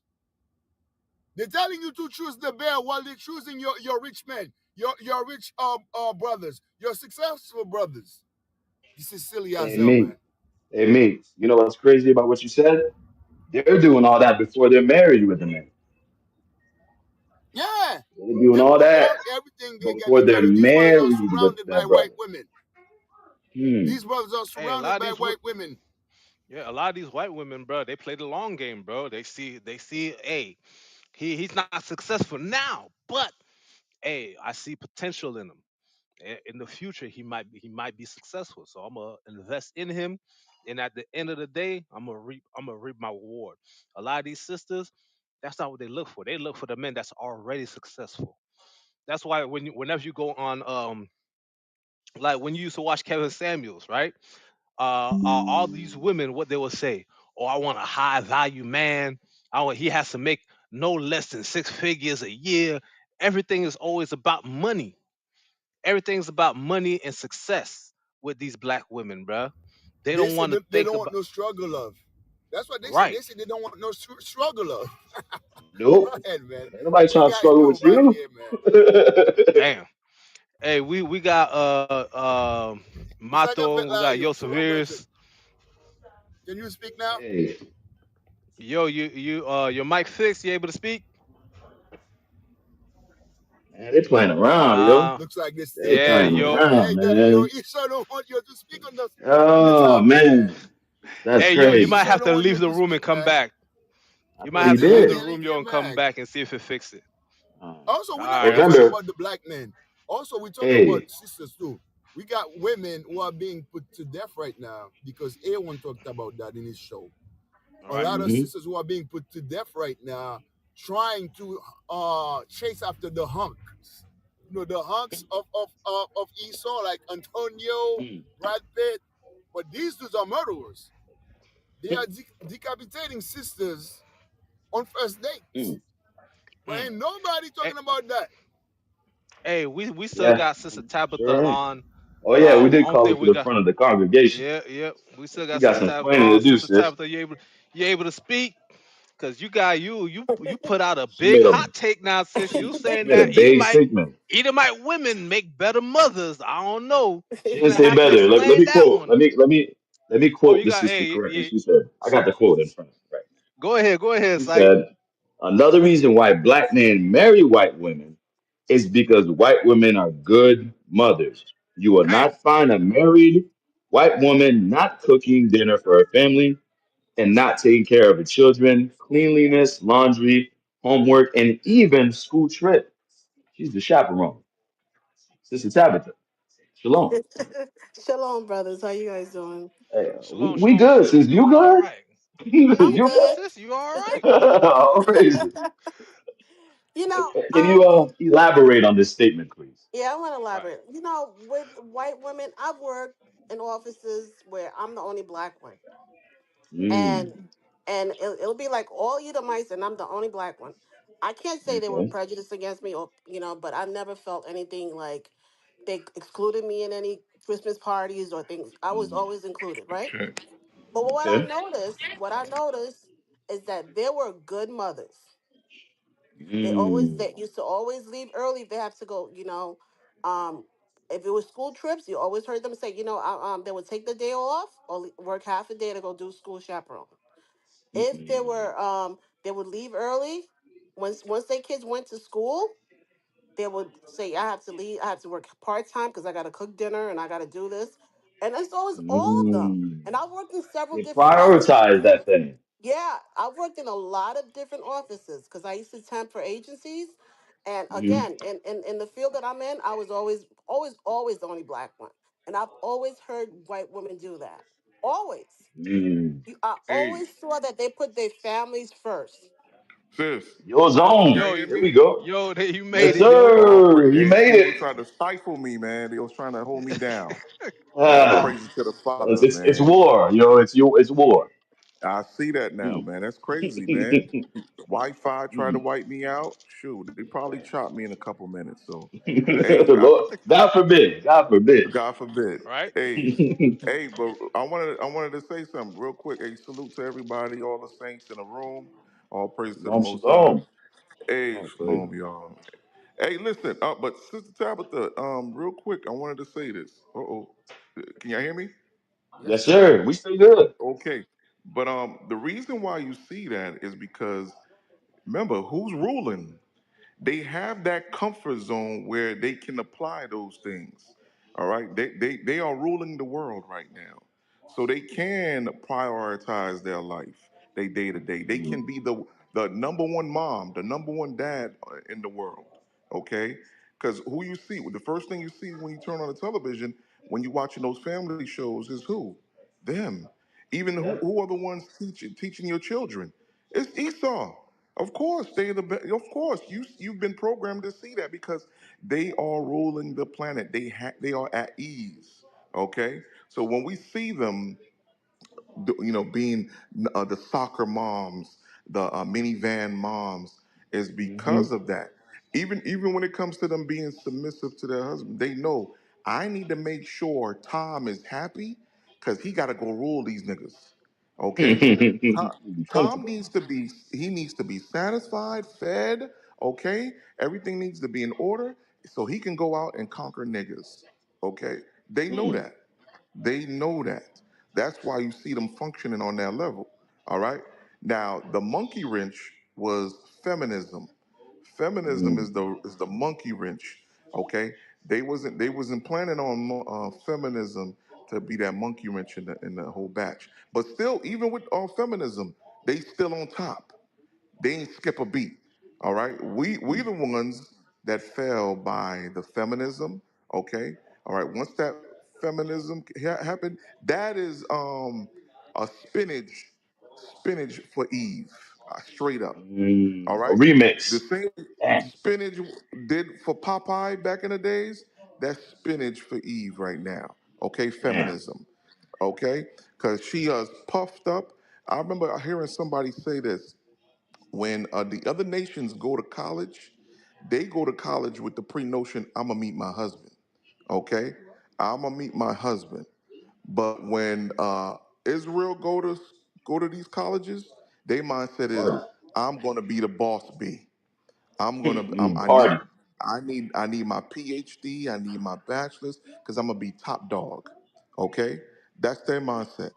They're telling you to choose the bear while they're choosing your rich men, your rich brothers, your successful brothers. This is silly as Hey, hell, me. man. Hey, me. You know what's crazy about what you said? They're doing all that before they're married with the man. Yeah, They're doing they all put that all everything they get before they're together. These brothers are married with surrounded by their white brother. women. Hmm. These brothers are Hey, a lot surrounded of by these white women. yeah, a lot of these white women, bro, they play the long game, bro. They see, hey, he's not successful now, but hey, I see potential in him. In the future, he might be successful. So I'm gonna invest in him, and at the end of the day, I'm gonna reap my reward. A lot of these sisters, That's not what they look for. They look for the men that's already successful. That's why whenever you go on, like when you used to watch Kevin Samuels, right? All these women, what they will say, oh, I want a high value man. He has to make no less than 6 figures a year. Everything is always about money. Everything's about money and success with these black women, bruh. They They don't said want to they think don't want about no struggle love. That's what they said. They right. said they don't want no struggle love. Go Nope. ahead, man. Ain't nobody What you trying to guys struggle know with back you. here, man? Damn. Hey, we got It's like a Mato, we got you. So I'm going to. Yoseveris. Can you speak now? Hey, Yo, your mic fixed. You able to speak? man, they playing around, yo. Uh, Looks like they're still They yeah, playing. playing yo, Hey, around, yo, man. Esau don't want you to speak on the Oh topic, man. man, that's hey, yo, you crazy. might Esau have don't to want you leave the to room and speak, come man. back. I You thought might he have to Let leave him the did. let him room, yo, get and come back. back and see if it fixed it. Also, All we're not right, only that's talking cool. Remember, about the black men. Also, we're talking about hey, sisters too. We got women who are being put to death right now because A1 talked about that in his show. All A right. lot of hmm sisters who are being put to death right now, trying to chase after the hunks. You know, the hunks of Esau, like Antonio, Brad Pitt. But these dudes are murderers. They are decapitating sisters on first dates. But Mm. ain't nobody Hey, talking about that. we still Yeah, got Sister Tabitha sure. on. Oh yeah, we I did don't call her think to we the got. front of the congregation. Yeah, yeah. We still She got got Sister some Tabitha explaining to on. do, Sister sis. Tabitha, you able to speak? Cause you got you put out a She big made a hot take now, sis. You she saying made a that big statement. Edomite women make better mothers. I don't know. She You didn't gonna say have to better. Let explain me that quote. one. Let me Oh, quote you the got sister hey, correctly. yeah, She said, I got the quote in front of me. Right. go ahead, She Syke. said, another reason why black men marry white women is because white women are good mothers. You will Damn. not find a married white woman not cooking dinner for her family and not taking care of her children, cleanliness, laundry, homework, and even school trip. She's the chaperone. Sister Tabitha. Shalom. Shalom, brothers. How you guys doing? Hey, we, Shalom, we shalom, good, sis. sis. We You all good? right. I'm You good. Sis, you all right? good? All praises. You know, Can you elaborate on this statement, please? yeah, I want to Right. elaborate. With white women, I've worked in offices where I'm the only black one, and Mm, it'll be like all Edomites, and I'm the only black one. I can't say they were okay. prejudiced against me, or but I never felt anything like they excluded me in any Christmas parties or things. I was Mm, always included, right? Okay. But okay. what I noticed is that there were good mothers. Mm, They used to always leave early if they have to go, um if it was school trips, you always heard them say, they would take the day off or work half a day to go do school chaperone. If they mm, were they would leave early. Once their kids went to school, they would say, I have to work part-time because I got to cook dinner and I got to do this. And it's always all of them. mm. And I worked in several They different offices. prioritize that thing. Yeah, I worked in a lot of different offices because I used to temp for agencies. And Mm, again, in the field that I'm in, I was always the only black one. And I've always heard white women do that. Always. mm. I Hey, always saw that they put their families first. sis, Your can zone. y'all Yo, hear There me? we go. you Yes, made it, yo. All sir. praise. He Hey, made see, they it. tried to stifle me, man. They was trying to hold me down. All Ah, praises to the Father, it's man. war. It's war. I see that now, Mm. man. That's crazy, man. Wi-Fi tried to wipe me out. Shoot, they probably chopped me in a couple minutes. So, hey, Lord, God forbid. God forbid. God forbid. Right? Hey, but I wanted to say something real quick. Hey, salute to everybody, all the saints in the room. All praise to the Shalom, Most High. shalom. Hey, Oh, shalom, praise. y'all. Hey, listen, but Sister Tabitha, real quick, I wanted to say this. Uh-oh. Can y'all hear me? Yes, Yes, sir. sir. We still good. Okay. But the reason why you see that is because remember who's ruling. They have that comfort zone where they can apply those things. All right. They are ruling the world right now. So they can prioritize their life, they day to day. They Mm, can be the number one mom, the number one dad in the world. Okay? Because who you see, the first thing you see when you turn on the television, when you're watching those family shows, is who? Them. Even yep. who are the ones teaching your children? It's Esau. Of course, of course, you've been programmed to see that because they are ruling the planet. They are at ease. Okay, so when we see them, being the soccer moms, the minivan moms, is Hmm. because of that. Even when it comes to them being submissive to their husband, they know I need to make sure Tom is happy because he got to go rule these niggas. Okay, Tom, Be Tom comfortable. needs to be he needs to be satisfied, fed. Okay, everything needs to be in order so he can go out and conquer niggas. Okay, they know Mm. that. They know that. That's why you see them functioning on that level. All right. Now, the monkey wrench was feminism. Feminism Mm. is the monkey wrench. Okay. They wasn't planning on feminism to be that monkey wrench in the whole batch. But still, even with feminism, they still on top. They ain't skip a beat. All right. We Mm. the ones that fell by the feminism. Okay. All right. Once that feminism happened, that is a spinach for Eve. Straight up. All A right. The remix. same Damn. spinach did for Popeye back in the days. That's spinach for Eve right now. Okay. Damn. Feminism. Okay. Because she is puffed up. I remember hearing somebody say this when the other nations go to college, they go to college with the pre-notion, I'm gonna meet my husband. Okay, I'm gonna meet my husband. But when Israel go to these colleges, their mindset is, Party. I'm gonna be the boss B. Mm. I need Party. I need my PhD. I need my bachelor's because I'm gonna be top dog. Okay, that's their mindset.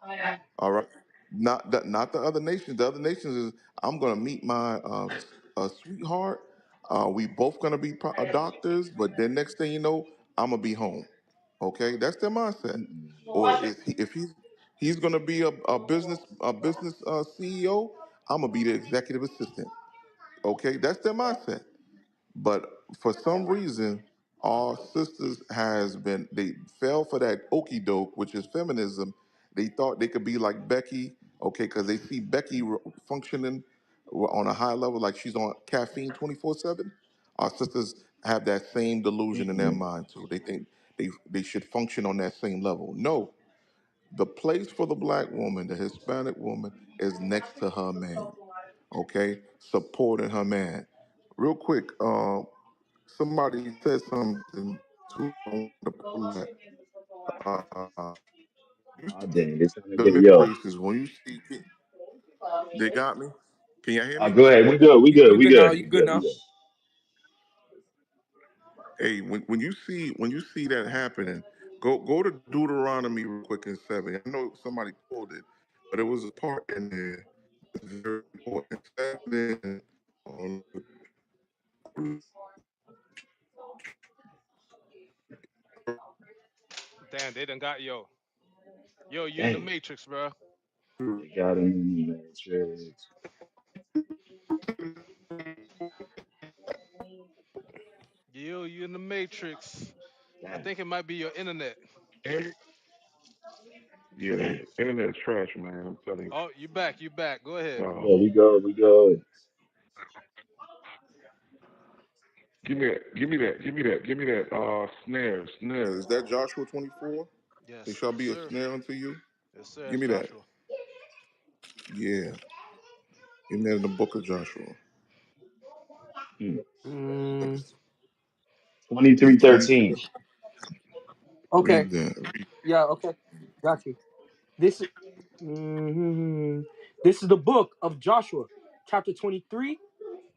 All right. Not the other nations. The other nations is I'm gonna meet my sweetheart. We both gonna be doctors, but then next thing you know, I'm gonna be home. Okay, that's their mindset. Or is he, if he's gonna be a business CEO, I'm gonna be the executive assistant. Okay, that's their mindset. But for some reason, our sisters has been they fell for that okey doke, which is feminism. They thought they could be like Becky, okay, because they see Becky functioning on a high level, like she's on caffeine 24/7. Our sisters have that same delusion in their Mm. mind too. They think they should function on that same level. No, the place for the black woman, the Hispanic woman, is next to her man. Okay, supporting her man. Real quick, somebody said something too. I want to pull that. You Oh see dang, they're trying to the get mixed yo. races when you see they got me. Can y'all hear me? Go ahead. We good. We good. You We good now? good. You We good good. We now? good. Hey, when you see that happening, go to Deuteronomy real quick in 7. I know somebody pulled it, but it was a part in there that's very important. 7. um, Damn, they done got yo. Yo, you in the Dang. matrix, bro. They got him in the matrix. Yo, you in the matrix. I Damn. think it might be your internet. And yeah, Damn. internet's trash, man. I'm telling you. Oh, you back, you back. Go ahead. We go. We go. We go. Give me that. Snare. Is that Joshua 24? They Yes, shall yes, be a sir. snare unto you. Yes, sir. Give It's me that. Joshua. Yeah, give me that in the book of Joshua. Mm. Mm, It's 23:13. 23. okay. Read that. Yeah. Okay. Got you. This is. Mhm. This is the book of Joshua, chapter 23.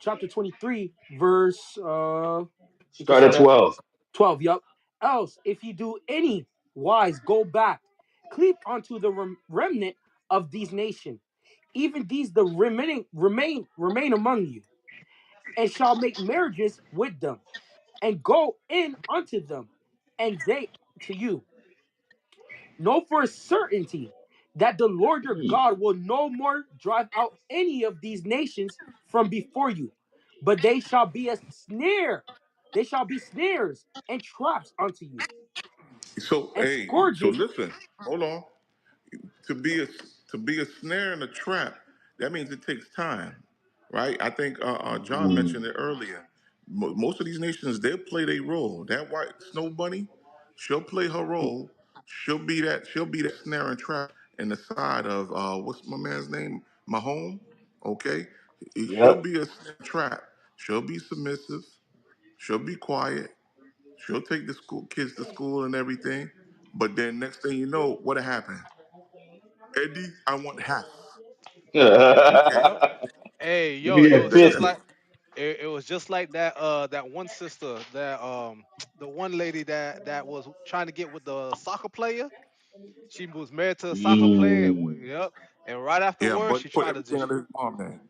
Chapter 23, verse. You can Start at start at 12. 12. Yup. Else, if you do any wise, go back, cleave unto the remnant of these nations, even these the remain among you, and shall make marriages with them, and go in unto them, and they to you. Know for a certainty that the Lord your Mm. God will no more drive out any of these nations from before you, but they shall be a snare. They shall be snares and traps unto you, So and hey, so scourges. listen. Hold on. To be a to be a snare and a trap, that means it takes time, right? I think John Mm. mentioned it earlier. Most of these nations, they'll play their role. That white snow bunny, she'll play her role. She'll be that. She'll be that snare and trap in the side of what's my man's name, Mahone. Okay, she'll Yep. be a snare trap. She'll be submissive. She'll be quiet. She'll take the school kids to school and everything. But then next thing you know, what happened? Eddie, I want half. Okay, Yep. Hey, You yo, can it get was just 50. like it was just like that that one sister that the one lady that was trying to get with the soccer player. She was married to a soccer player and Mm. yep. And right yeah, afterwards but she put tried to everything just under his mom name.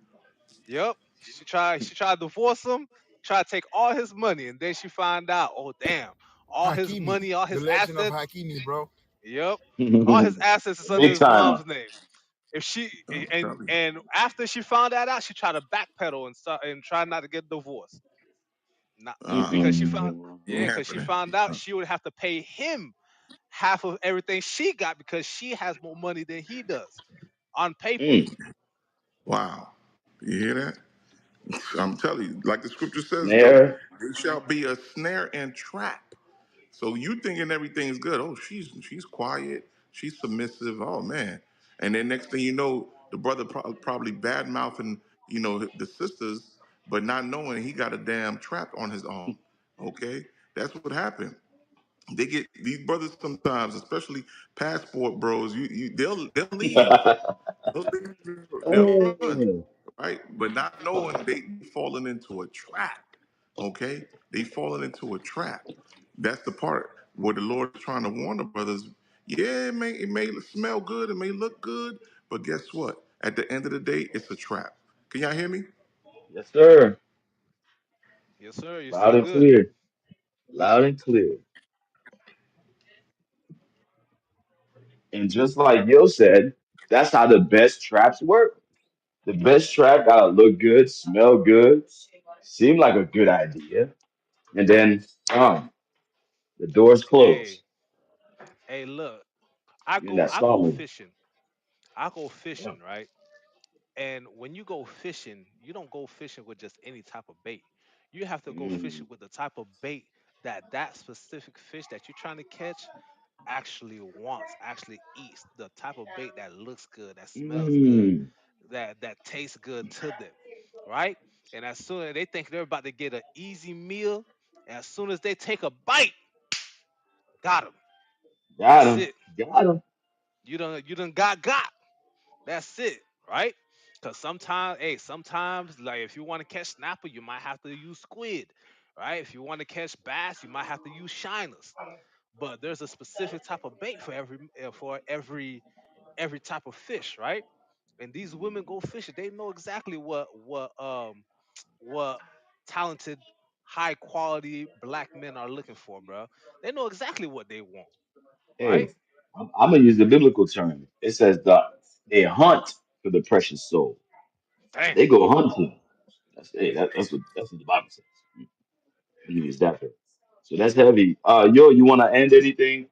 yep. She tried to divorce him, tried to take all his money, and then she found out, oh damn, all his Hakimi, money, all the his legend of assets, Hakimi, bro. yep. All his assets is under Big his time. mom's name. If she I'm and telling you. and after she found that out, she tried to backpedal and start and try not to get divorced. Not because she found yeah, Ain't Mm. because she happening. found out she would have to pay him half of everything she got because she has more money than he does on paper. Mm. Wow. You hear that? I'm telling you, like the scripture says, though, Snare. they shall be a snare and trap. So you thinking everything's good. Oh, she's quiet. She's submissive. Oh man. And then next thing you know, the brother probably bad mouthing, the sisters, but not knowing he got a damn trap on his own. Okay? That's what happened. They get these brothers sometimes, especially passport bros, they'll leave. They'll run, Mm. right? But not knowing they falling into a trap. Okay, they falling into a trap. That's the part where the Lord is trying to warn the brothers. Yeah, it may smell good, it may look good, but guess what? At the end of the day, it's a trap. Can y'all hear me? Yes, sir. Yes, sir. You're Loud still and good. clear. Loud and clear. And just like Yo said, that's how the best traps work. The best trap gotta look good, smell good, seem like a good idea, and then the doors Hey, close. hey, look, I You're in go that I slow go mo. fishing. I go fishing, right? And when you go fishing, you don't go fishing with just any type of bait. You have to go Mm. fishing with the type of bait that specific fish that you're trying to catch actually wants, actually eats. The type of bait that looks good, that smells good, Mm. that tastes good to them, right? And as soon as they think they're about to get an easy meal, as soon as they take a bite, got them. Got That's him. it. Got him. You done got. That's it, right? Because sometimes, hey, sometimes, like if you want to catch snapper, you might have to use squid, right? If you want to catch bass, you might have to use shiners. But there's a specific type of bait for every type of fish, right? And these women go fishing. They know exactly what talented, high quality black men are looking for, bro. They know exactly what they want, right? Hey, I'm gonna use the biblical term. It says they hunt for the precious soul. Damn. They go hunting. That's what the Bible says. You use that for. So that's heavy. Yo, you wanna end anything?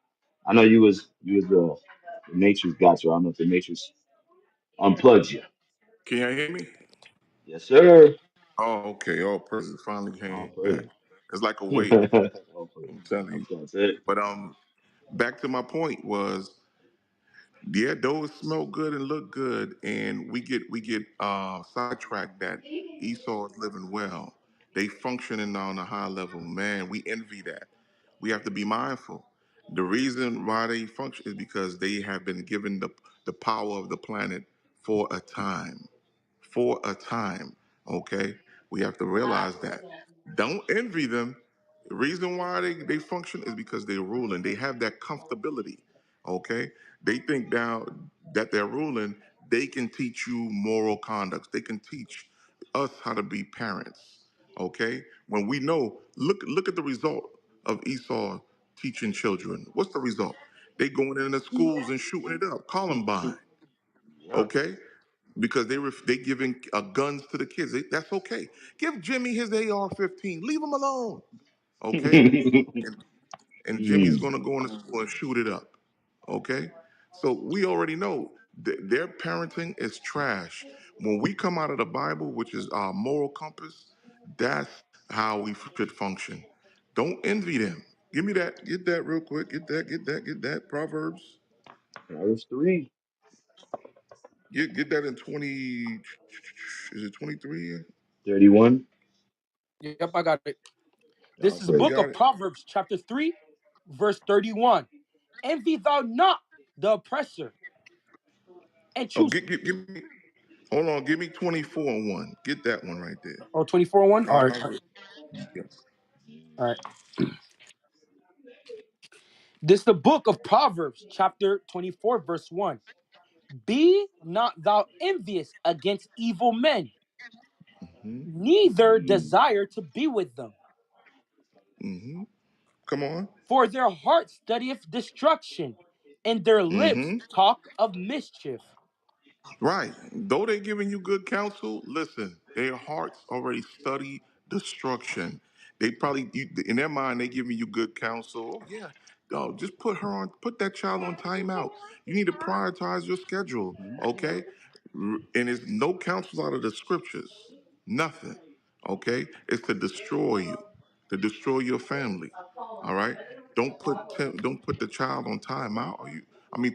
I know you was the Matrix got you. I don't know if the Matrix unplugged you. Can y'all hear me? Yes, sir. Oh, okay. All praises finally All came back. praise. It's like a wave. All praise. I'm telling you. That's it. But back to my point was, yeah, those smell good and look good, and we get sidetracked that Esau is living well. They functioning on a high level. Man, we envy that. We have to be mindful. The reason why they function is because they have been given the power of the planet for a time. For a time. Okay? We have to realize that. Don't envy them. The reason why they function is because they're ruling. They have that comfortability. Okay? They think now that they're ruling, they can teach you moral conduct. They can teach us how to be parents. Okay? When we know, look at the result of Esau teaching children. What's the result? They going into schools and shooting it up. Columbine. Yep. Okay? Because they giving guns to the kids. That's okay. Give Jimmy his AR-15. Leave him alone. Okay? And Jimmy's Mm. going to go into school and shoot it up. Okay? So we already know that their parenting is trash. when we come out of the Bible, which is our moral compass, that's how we should function. Don't envy them. Give me that. Get that real quick. Get that. Get that. Get that. Proverbs. Proverbs 3, Get that in 20. Is it 23? 31. Yep, I got it. This All is the You book praise. got of it? Proverbs, chapter 3, verse 31. Envy thou not the oppressor, and Oh, choose. give me. Hold on. Give me 24 and 1. Get that one right there. Oh, 24 1. All right. Proverbs. Yeah. All right. This is the book of Proverbs, chapter 24, verse 1. Be not thou envious against evil men, hmm neither desire to be with them. hmm Come on. For their heart studieth destruction, and their lips hmm talk of mischief. Right. Though they're giving you good counsel, listen, their hearts already study destruction. They probably, in their mind, they giving you good counsel. Oh, yeah. Oh, just put that child on timeout. You need to prioritize your schedule, okay? And it's no counsel out of the scriptures. Nothing, okay? It's to destroy your family, all right? Don't put the child on timeout.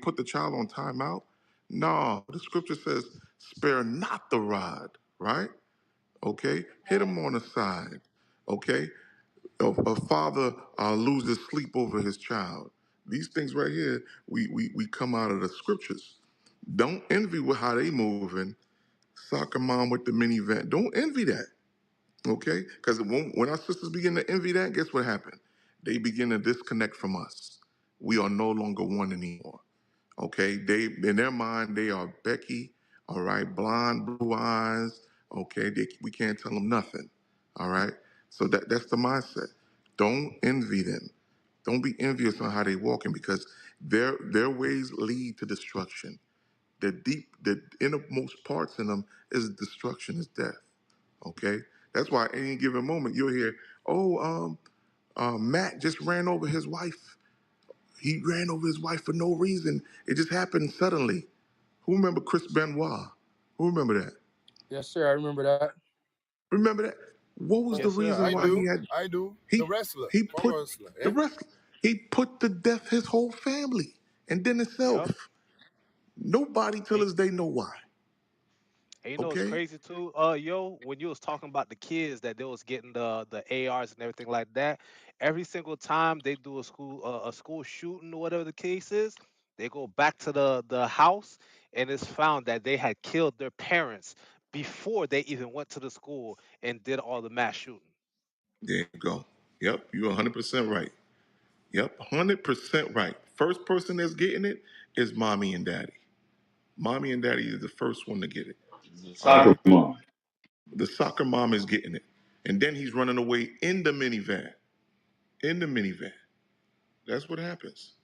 Put the child on timeout. No, the scripture says, spare not the rod, right? Okay? Hit him on the side, okay? A father loses sleep over his child. These things right here, we come out of the scriptures. Don't envy with how they moving. Soccer mom with the minivan. Don't envy that, okay? Because when our sisters begin to envy that, guess what happened? They begin to disconnect from us. We are no longer one anymore. Okay, they in their mind they are Becky, all right, blonde, blue eyes. Okay, we can't tell them nothing. All right, so that's the mindset. Don't envy them. Don't be envious on how they walking because their ways lead to destruction. The innermost parts in them is destruction, is death. Okay, that's why at any given moment you'll hear, oh, Matt just ran over his wife. He ran over his wife for no reason. It just happened suddenly. Who remember Chris Benoit? Who remember that? Yes, sir. I remember that. Remember that? What was the Yes, sir. I reason I why remember. he do. had I do. The he wrestler, he pro put wrestler. the Yeah. rest he put to death his whole family and then Yep. himself. Nobody till And, this day know why. and you know what's Okay? crazy too, yo, when you was talking about the kids that they was getting the ARs and everything like that, every single time they do a school shooting or whatever the case is, they go back to the house and it's found that they had killed their parents before they even went to the school and did all the mass shooting. There you go. Yep, you're 100% right. Yep, 100% right. First person that's getting it is mommy and daddy. Mommy and daddy is the first one to get it. All Soccer right? mom. The soccer mom is getting it. And then he's running away in the minivan. In the minivan. That's what happens.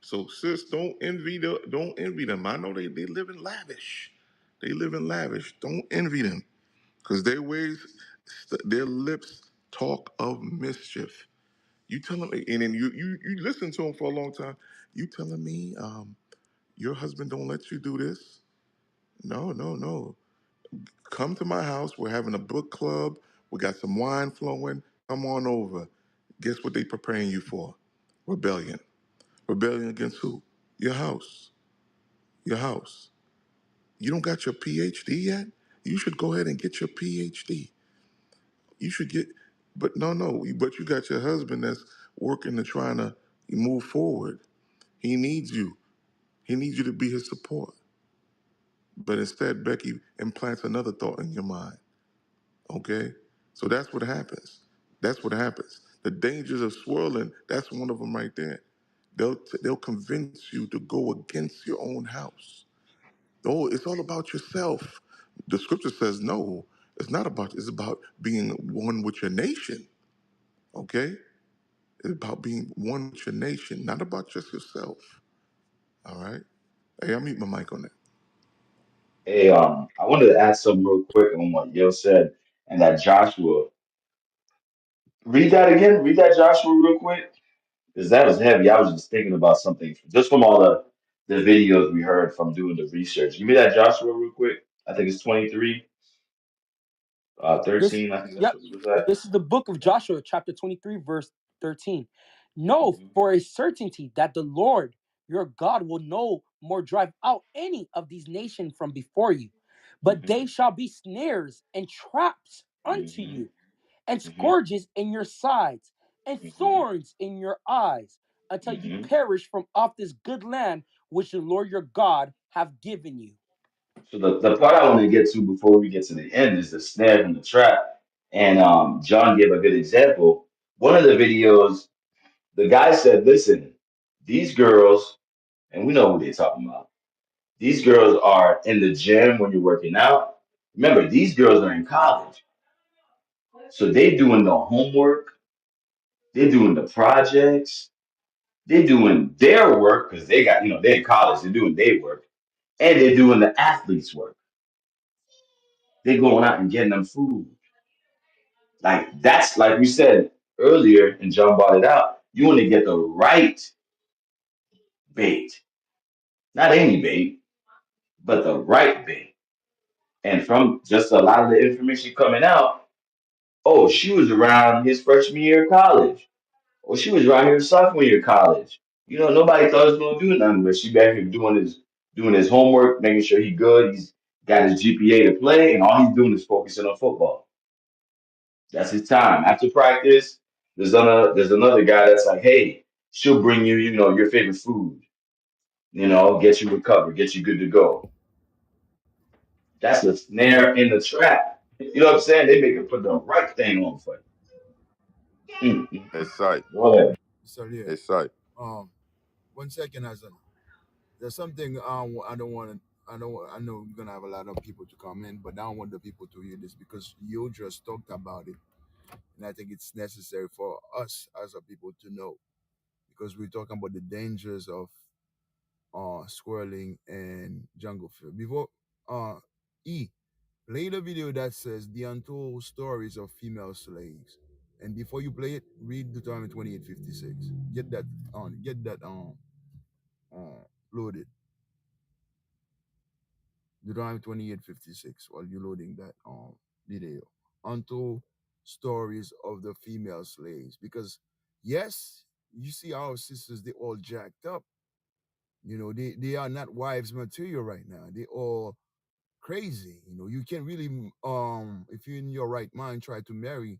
So sis, don't envy them. I know they live in lavish. They live in lavish. Don't envy them. Because their lips talk of mischief. You tell them, and then you listen to them for a long time. You telling me your husband don't let you do this? No, no, no. Come to my house. We're having a book club. We got some wine flowing. Come on over. Guess what they preparing you for? Rebellion. Rebellion against who? Your house. Your house. You don't got your PhD yet? You should go ahead and get your PhD. You should get, but no. But you got your husband that's working and trying to move forward. He needs you. He needs you to be his support. But instead, Becky implants another thought in your mind. Okay? So that's what happens. That's what happens. The dangers of swirling, that's one of them right there. They'll convince you to go against your own house. Oh, it's all about yourself. The scripture says no. It's not about. It's about being one with your nation. Okay, it's about being one with your nation, not about just yourself. All right. Hey, I'll mute my mic on that. Hey, I wanted to add something real quick on what Yo said and that Joshua. Read that again. Read that Joshua real quick. Because that was heavy. I was just thinking about something just from all the videos we heard from doing the research. Give me that Joshua real quick. I think it's 23, This, 13. I think that's yep, what it was at. this is the book of Joshua, chapter 23, verse 13. Know Mhm, for a certainty that the Lord your God will no more drive out any of these nations from before you, but mhm, they shall be snares and traps unto mhm, you, and mhm, scourges in your sides, and mhm, thorns in your eyes, until you mhm. perish from off this good land which the Lord your God have given you. So the part I want to get to before we get to the end is the snare and the trap. And John gave a good example. One of the videos, the guy said, "Listen, these girls, and we know who they're talking about. These girls are in the gym when you're working out. Remember, these girls are in college, so they doing the homework, they're doing the projects, they're doing their work because they got, they're in college, they're doing their work, and they're doing the athletes' work. They're going out and getting them food. Like that's like we said earlier, and John brought it out. You want to get the right bait, not any bait, but the right bait. And from just a lot of the information coming out, oh, she was around his freshman year of college. Or she was around here sophomore year of college. Nobody thought he was gonna do nothing, but she back here doing his homework, making sure he good. He's got his GPA to play, and all he's doing is focusing on football. That's his time. After practice, there's another guy that's like, hey, she'll bring you, your favorite food, get you recovered, get you good to go. That's the Yeah, snare in the trap. You know what I'm saying? They make it put the right thing on for you. It's right. Go ahead. so yeah. It's right. Um, 1 second, Hassan. There's something I don't want to. I know we're gonna have a lot of people to come in, but I don't want the people to hear this because you just talked about it, and I think it's necessary for us as a people to know because we're talking about the dangers of swirling and jungle field. Before uh E play the video that says the untold stories of female slaves. And before you play it, read Deuteronomy 28:56. Get that on. Get that loaded. Deuteronomy 28:56 while you're loading that video. Untold stories of the female slaves. Because yes, you see our sisters, they all jacked up. They are not wives material right now. They all crazy. You can really if you're in your right mind, try to marry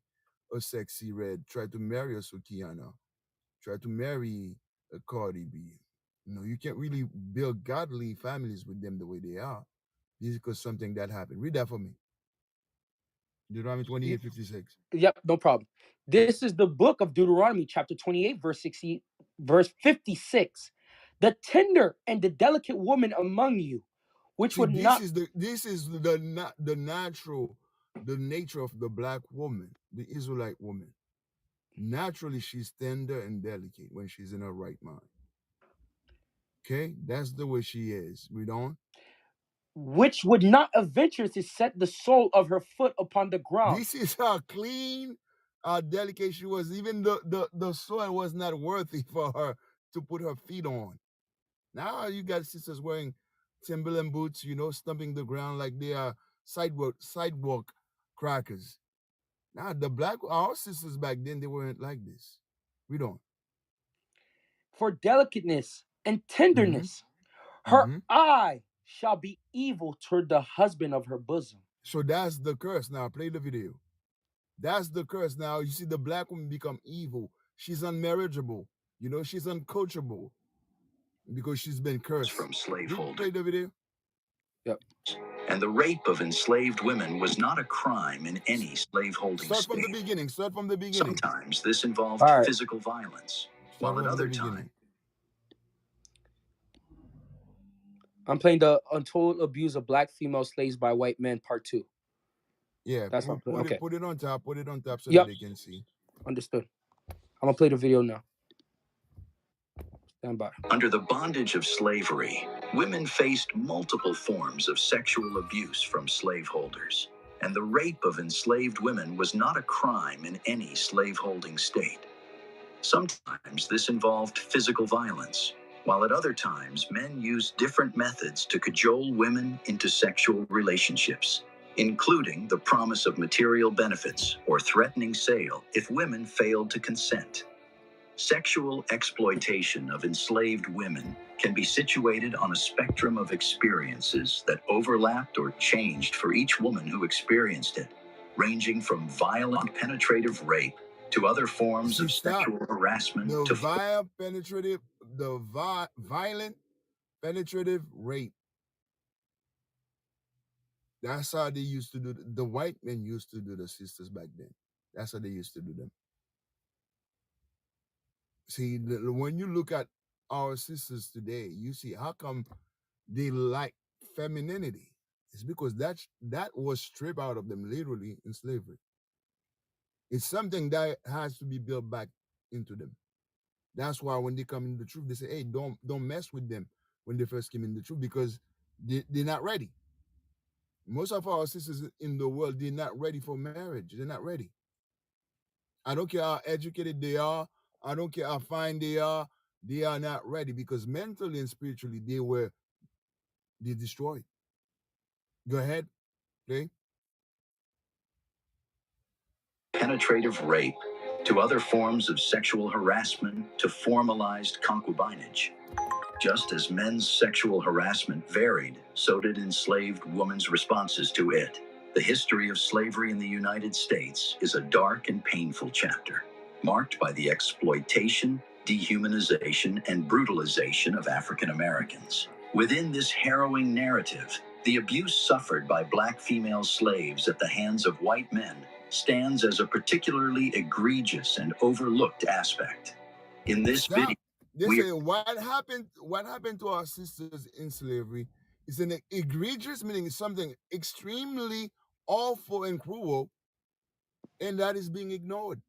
a sexy red, try to marry a Sukiana, try to marry a Cardi B. You can't really build godly families with them the way they are. This is because something that happened. Read that for me. Deuteronomy Y- 28:56. Yep, no problem. This is the book of Deuteronomy, chapter 28, verse 60, verse 56. The tender and the delicate woman among you, which See, would this not is the natural, the nature of the black woman, the Israelite woman. Naturally, she's tender and delicate when she's in her right mind. Okay, that's the way she is. Read on. adventure to set the sole of her foot upon the ground. This is how clean, how delicate she was. Even the soil was not worthy for her to put her feet on. Now you got sisters wearing Timberland boots, stumping the ground like they are sidewalk crackers. Now the black our sisters back then they weren't like this. Read on. For delicateness and Mm-hmm. tenderness, her Mm-hmm. eye shall be evil toward the husband of her bosom. So that's the curse. Now play the video. That's the curse. Now you see the black woman become evil. She's unmarriageable. She's uncoachable because she's been cursed. From slaveholders. Play the video. Yep. And the rape of enslaved women was not a crime in any slaveholding Start from the state. Beginning. Start from the beginning. Sometimes this involved All right. physical violence, Start while at other times. I'm playing the untold abuse of black female slaves by white men, part two. Yeah, That's what I'm playing. Okay. put it on top. Put it on top so that Yep. they can see. Understood. I'm gonna play the video now. Stand by. Under the bondage of slavery, women faced multiple forms of sexual abuse from slaveholders, and the rape of enslaved women was not a crime in any slaveholding state. Sometimes this involved physical violence, while at other times men used different methods to cajole women into sexual relationships, including the promise of material benefits or threatening sale if women failed to consent. Sexual exploitation of enslaved women can be situated on a spectrum of experiences that overlapped or changed for each woman who experienced it, ranging from violent penetrative rape to other forms of sexual harassment The violent penetrative rape. That's how they used to do the white men used to do the sisters back then. That's how they used to do them. See, when you look at our sisters today, you see how come they like femininity. It's because that was stripped out of them literally in slavery. It's something that has to be built back into them. That's why when they come in the truth, they say, "Hey, don't mess with them." When they first came in the truth, because they're not ready. Most of our sisters in the world, they're not ready for marriage. They're not ready. I don't care how educated they are. I don't care how fine they are. They are not ready because mentally and spiritually they destroyed. Go ahead, play. Penetrative rape to other forms of sexual harassment to formalized concubinage. Just as men's sexual harassment varied, so did enslaved women's responses to it. The history of slavery in the United States is a dark and painful chapter, marked by the exploitation, dehumanization, and brutalization of African Americans. Within this harrowing narrative, the abuse suffered by black female slaves at the hands of white men stands as a particularly egregious and overlooked aspect. In this video, They say what happened to our sisters in slavery is an egregious, meaning something extremely awful and cruel, and that is being ignored.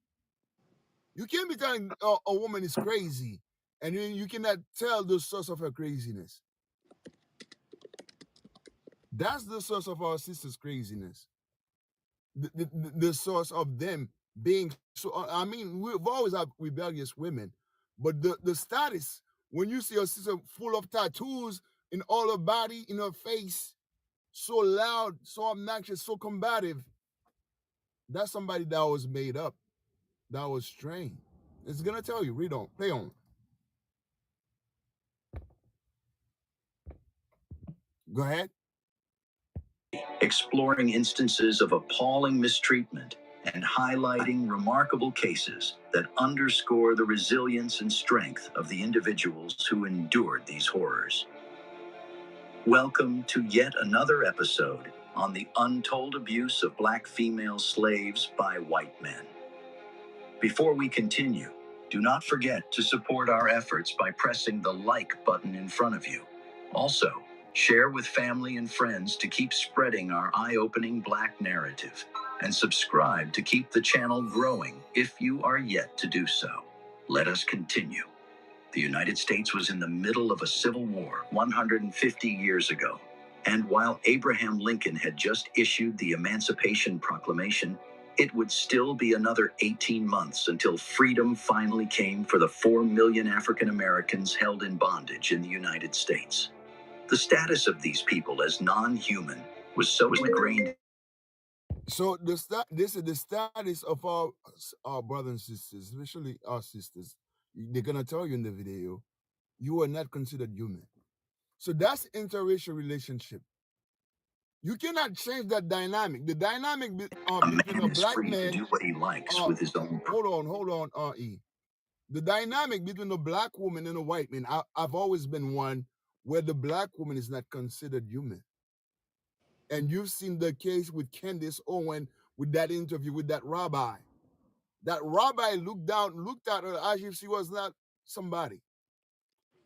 You can't be telling a woman is crazy, and you cannot tell the source of her craziness. That's the source of our sisters' craziness. The source of them being so. I mean, we've always had rebellious women, but the status when you see a sister full of tattoos in all her body, in her face, so loud, so obnoxious, so combative, that's somebody that was made up, that was trained. It's gonna tell you. Read on, play on. Go ahead. Exploring instances of appalling mistreatment and highlighting remarkable cases that underscore the resilience and strength of the individuals who endured these horrors. Welcome to yet another episode on the untold abuse of black female slaves by white men. Before we continue, do not forget to support our efforts by pressing the like button in front of you. Also, share with family and friends to keep spreading our eye-opening black narrative, and subscribe to keep the channel growing if you are yet to do so. Let us continue. The United States was in the middle of a civil war 150 years ago, and while Abraham Lincoln had just issued the Emancipation Proclamation, it would still be another 18 months until freedom finally came for the 4 million African Americans held in bondage in the United States. The status of these people as non-human was so ingrained. So this is the status of our brothers and sisters, especially our sisters. They're gonna tell you in the video, you are not considered human. So that's interracial relationship. You cannot change that dynamic. The dynamic A between a man is black free to man. do what he likes with his own. Hold on, E. The dynamic between a black woman and a white man. I've always been one where the black woman is not considered human. And you've seen the case with Candace Owen with that interview with that rabbi. That rabbi looked at her as if she was not somebody,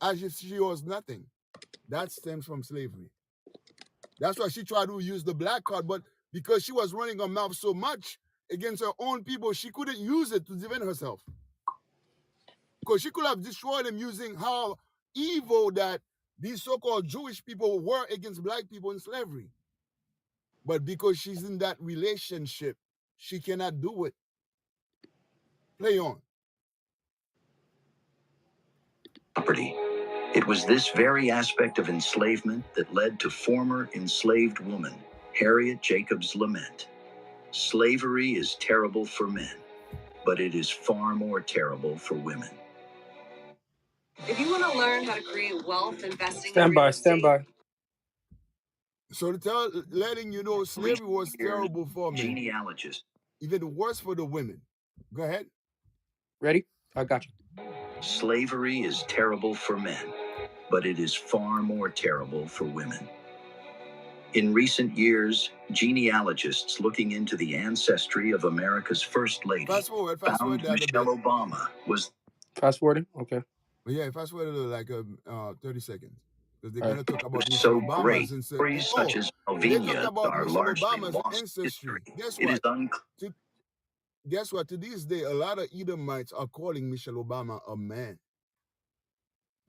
as if she was nothing. That stems from slavery. That's why she tried to use the black card, but because she was running her mouth so much against her own people, she couldn't use it to defend herself. Because she could have destroyed them using how evil that these so-called Jewish people were against black people in slavery. But because she's in that relationship, she cannot do it. Play on. Property. It was this very aspect of enslavement that led to former enslaved woman Harriet Jacobs' lament. Slavery is terrible for men, but it is far more terrible for women. If you want to learn how to create wealth investing in real estate, Stand by. So letting you know slavery was terrible for men. Genealogist. Even worse for the women. Go ahead. Ready? I got you. Slavery is terrible for men, but it is far more terrible for women. In recent years, genealogists looking into the ancestry of America's First Lady Fast forward found that a bit. Michelle Obama was... Fast forwarding? Okay. Yeah, fast forward like 30 seconds. Because they're All going right. to talk about Michelle so Obama's great. ancestry. Stories such as When they talk Alvenia about are Michelle largely Obama's lost ancestry, history. guess It is what? Guess what? To this day, a lot of Edomites are calling Michelle Obama a man.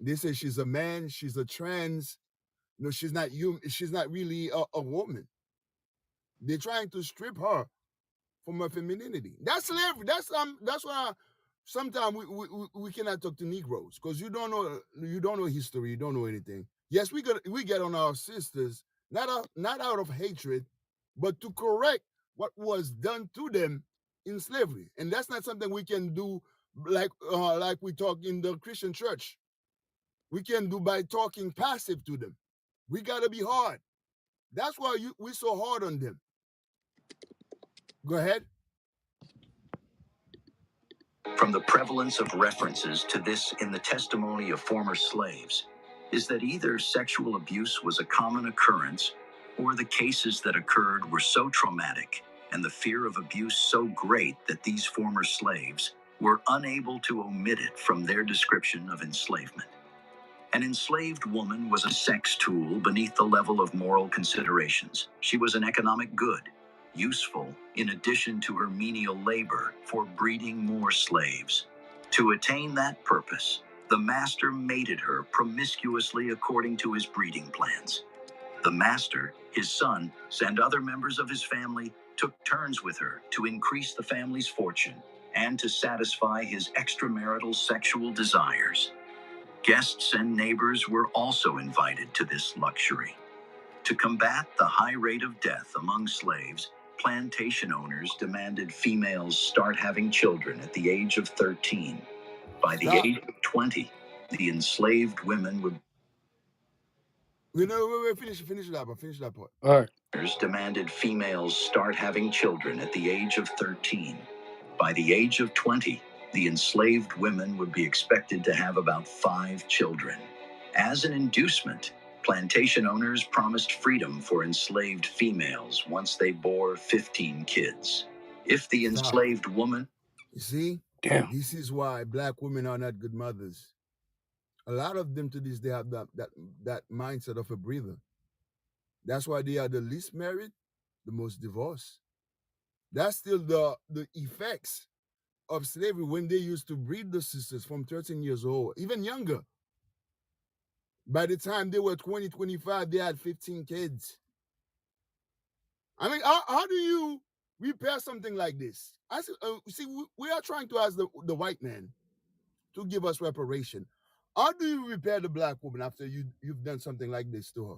They say she's a man, she's a trans. No, she's not human. She's not really a woman. They're trying to strip her from her femininity. That's slavery. That's why sometimes we cannot talk to Negroes because you don't know history, you don't know anything. Yes, we get on our sisters, not out of hatred, but to correct what was done to them in slavery. And that's not something we can do like we talk in the Christian church. We can do by talking passive to them. We gotta be hard. That's why we're so hard on them. Go ahead. From the prevalence of references to this in the testimony of former slaves, is that either sexual abuse was a common occurrence, or the cases that occurred were so traumatic and the fear of abuse so great that these former slaves were unable to omit it from their description of enslavement. An enslaved woman was a sex tool beneath the level of moral considerations. She was an economic good, useful in addition to her menial labor for breeding more slaves. To attain that purpose, the master mated her promiscuously according to his breeding plans. The master, his sons, and other members of his family took turns with her to increase the family's fortune and to satisfy his extramarital sexual desires. Guests and neighbors were also invited to this luxury. To combat the high rate of death among slaves, plantation owners demanded females start having children at the age of 13. By the age of 20, the enslaved women would... Finish that part. All right. demanded females start having children at the age of 13. By the age of 20, the enslaved women would be expected to have about 5 children. As an inducement, plantation owners promised freedom for enslaved females once they bore 15 kids. If the enslaved woman... You see? Damn. This is why black women are not good mothers. A lot of them to this day have that mindset of a breather. That's why they are the least married, the most divorced. That's still the effects of slavery when they used to breed the sisters from 13 years old, even younger. By the time they were 20, 25, they had 15 kids. I mean, how do you repair something like this? See, we are trying to ask the white man to give us reparation. How do you repair the black woman after you've done something like this to her?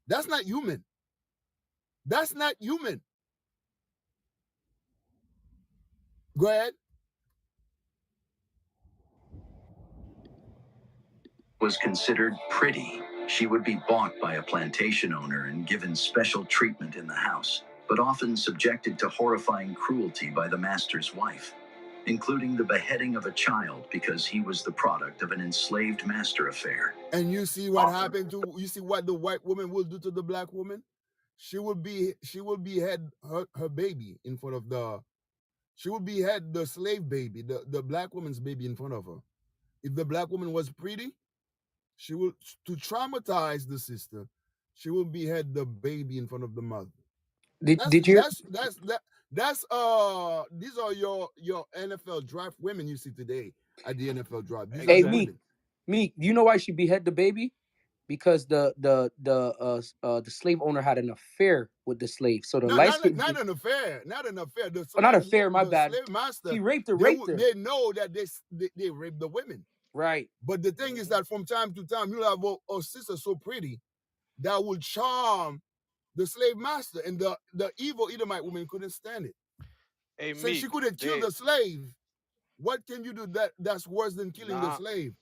That's not human. That's not human. Go ahead. Was considered pretty. She would be bought by a plantation owner and given special treatment in the house, but often subjected to horrifying cruelty by the master's wife, including the beheading of a child because he was the product of an enslaved master affair. And you see what happened you see what the white woman will do to the black woman? She will behead her baby in front of she will behead the slave baby, the black woman's baby in front of her. If the black woman was pretty, she will, to traumatize the sister, she will behead the baby in front of the mother. Did you? These are your NFL draft women you see today at the NFL draft. These Hey, are the women. Meek, do you know why she behead the baby? Because the slave owner had an affair with the slave. So the light skin, not an affair. not affair. My bad. Slave master. He raped her. They know that they rape the women. Right. But the thing is Hmm. that from time to time, you'll have a sister so pretty that will charm the slave master, and the evil Edomite woman couldn't stand it. Hey Since she Meek, couldn't kill they the slave, what can you do that's worse than killing the nah slave?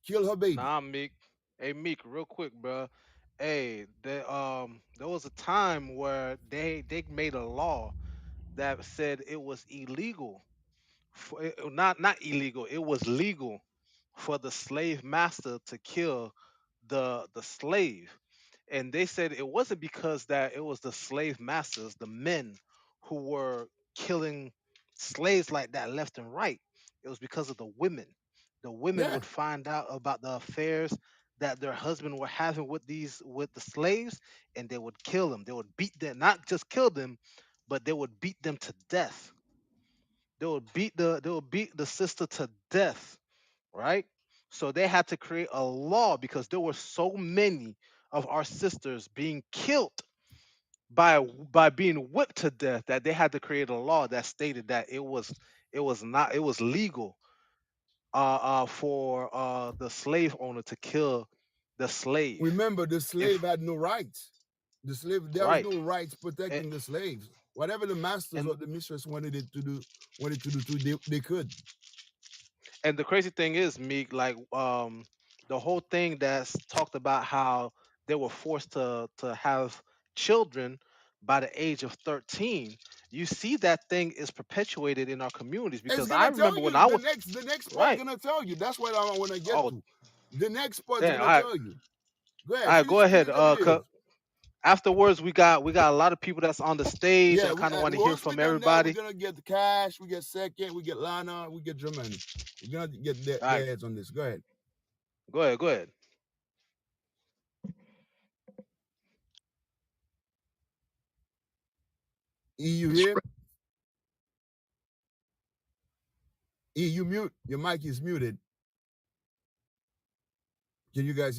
Kill her baby. nah Meek. Hey Meek, real quick, bro. Hey, there was a time where they made a law that said it was illegal for not illegal, it was legal for the slave master to kill the slave. And they said it wasn't because that it was the slave masters, the men who were killing slaves like that left and right. It was because of the women. The women Yeah. would find out about the affairs that their husband were having with the slaves, and they would kill them. They would beat them, not just kill them, but they would beat them to death. They would beat the sister to death, right? So they had to create a law because there were so many of our sisters being killed by being whipped to death that they had to create a law that stated that it was legal for the slave owner to kill the slave, Remember, the slave if had no rights. There was right. no rights and, protecting the slaves. Whatever the masters or and the mistress wanted to do, they could. and the crazy thing is, Meek, like the whole thing that's talked about how they were forced to have children by the age of 13. You see that thing is perpetuated in our communities It's because I gonna tell remember when you I was the next part right. gonna tell you. That's what I want to get Oh, to. The next part's damn. gonna tell you. Go All ahead, right, go finish ahead. the bills. Afterwards, we got a lot of people that's on the stage. Yeah, I kind of want to hear once we're from done that, we're everybody. gonna get the cash, we get second, we get Lana, we get Germany. We're gonna get All their right, heads on this. Go ahead. go ahead, go ahead. E, you here? E, you mute. Your mic is muted. Can you guys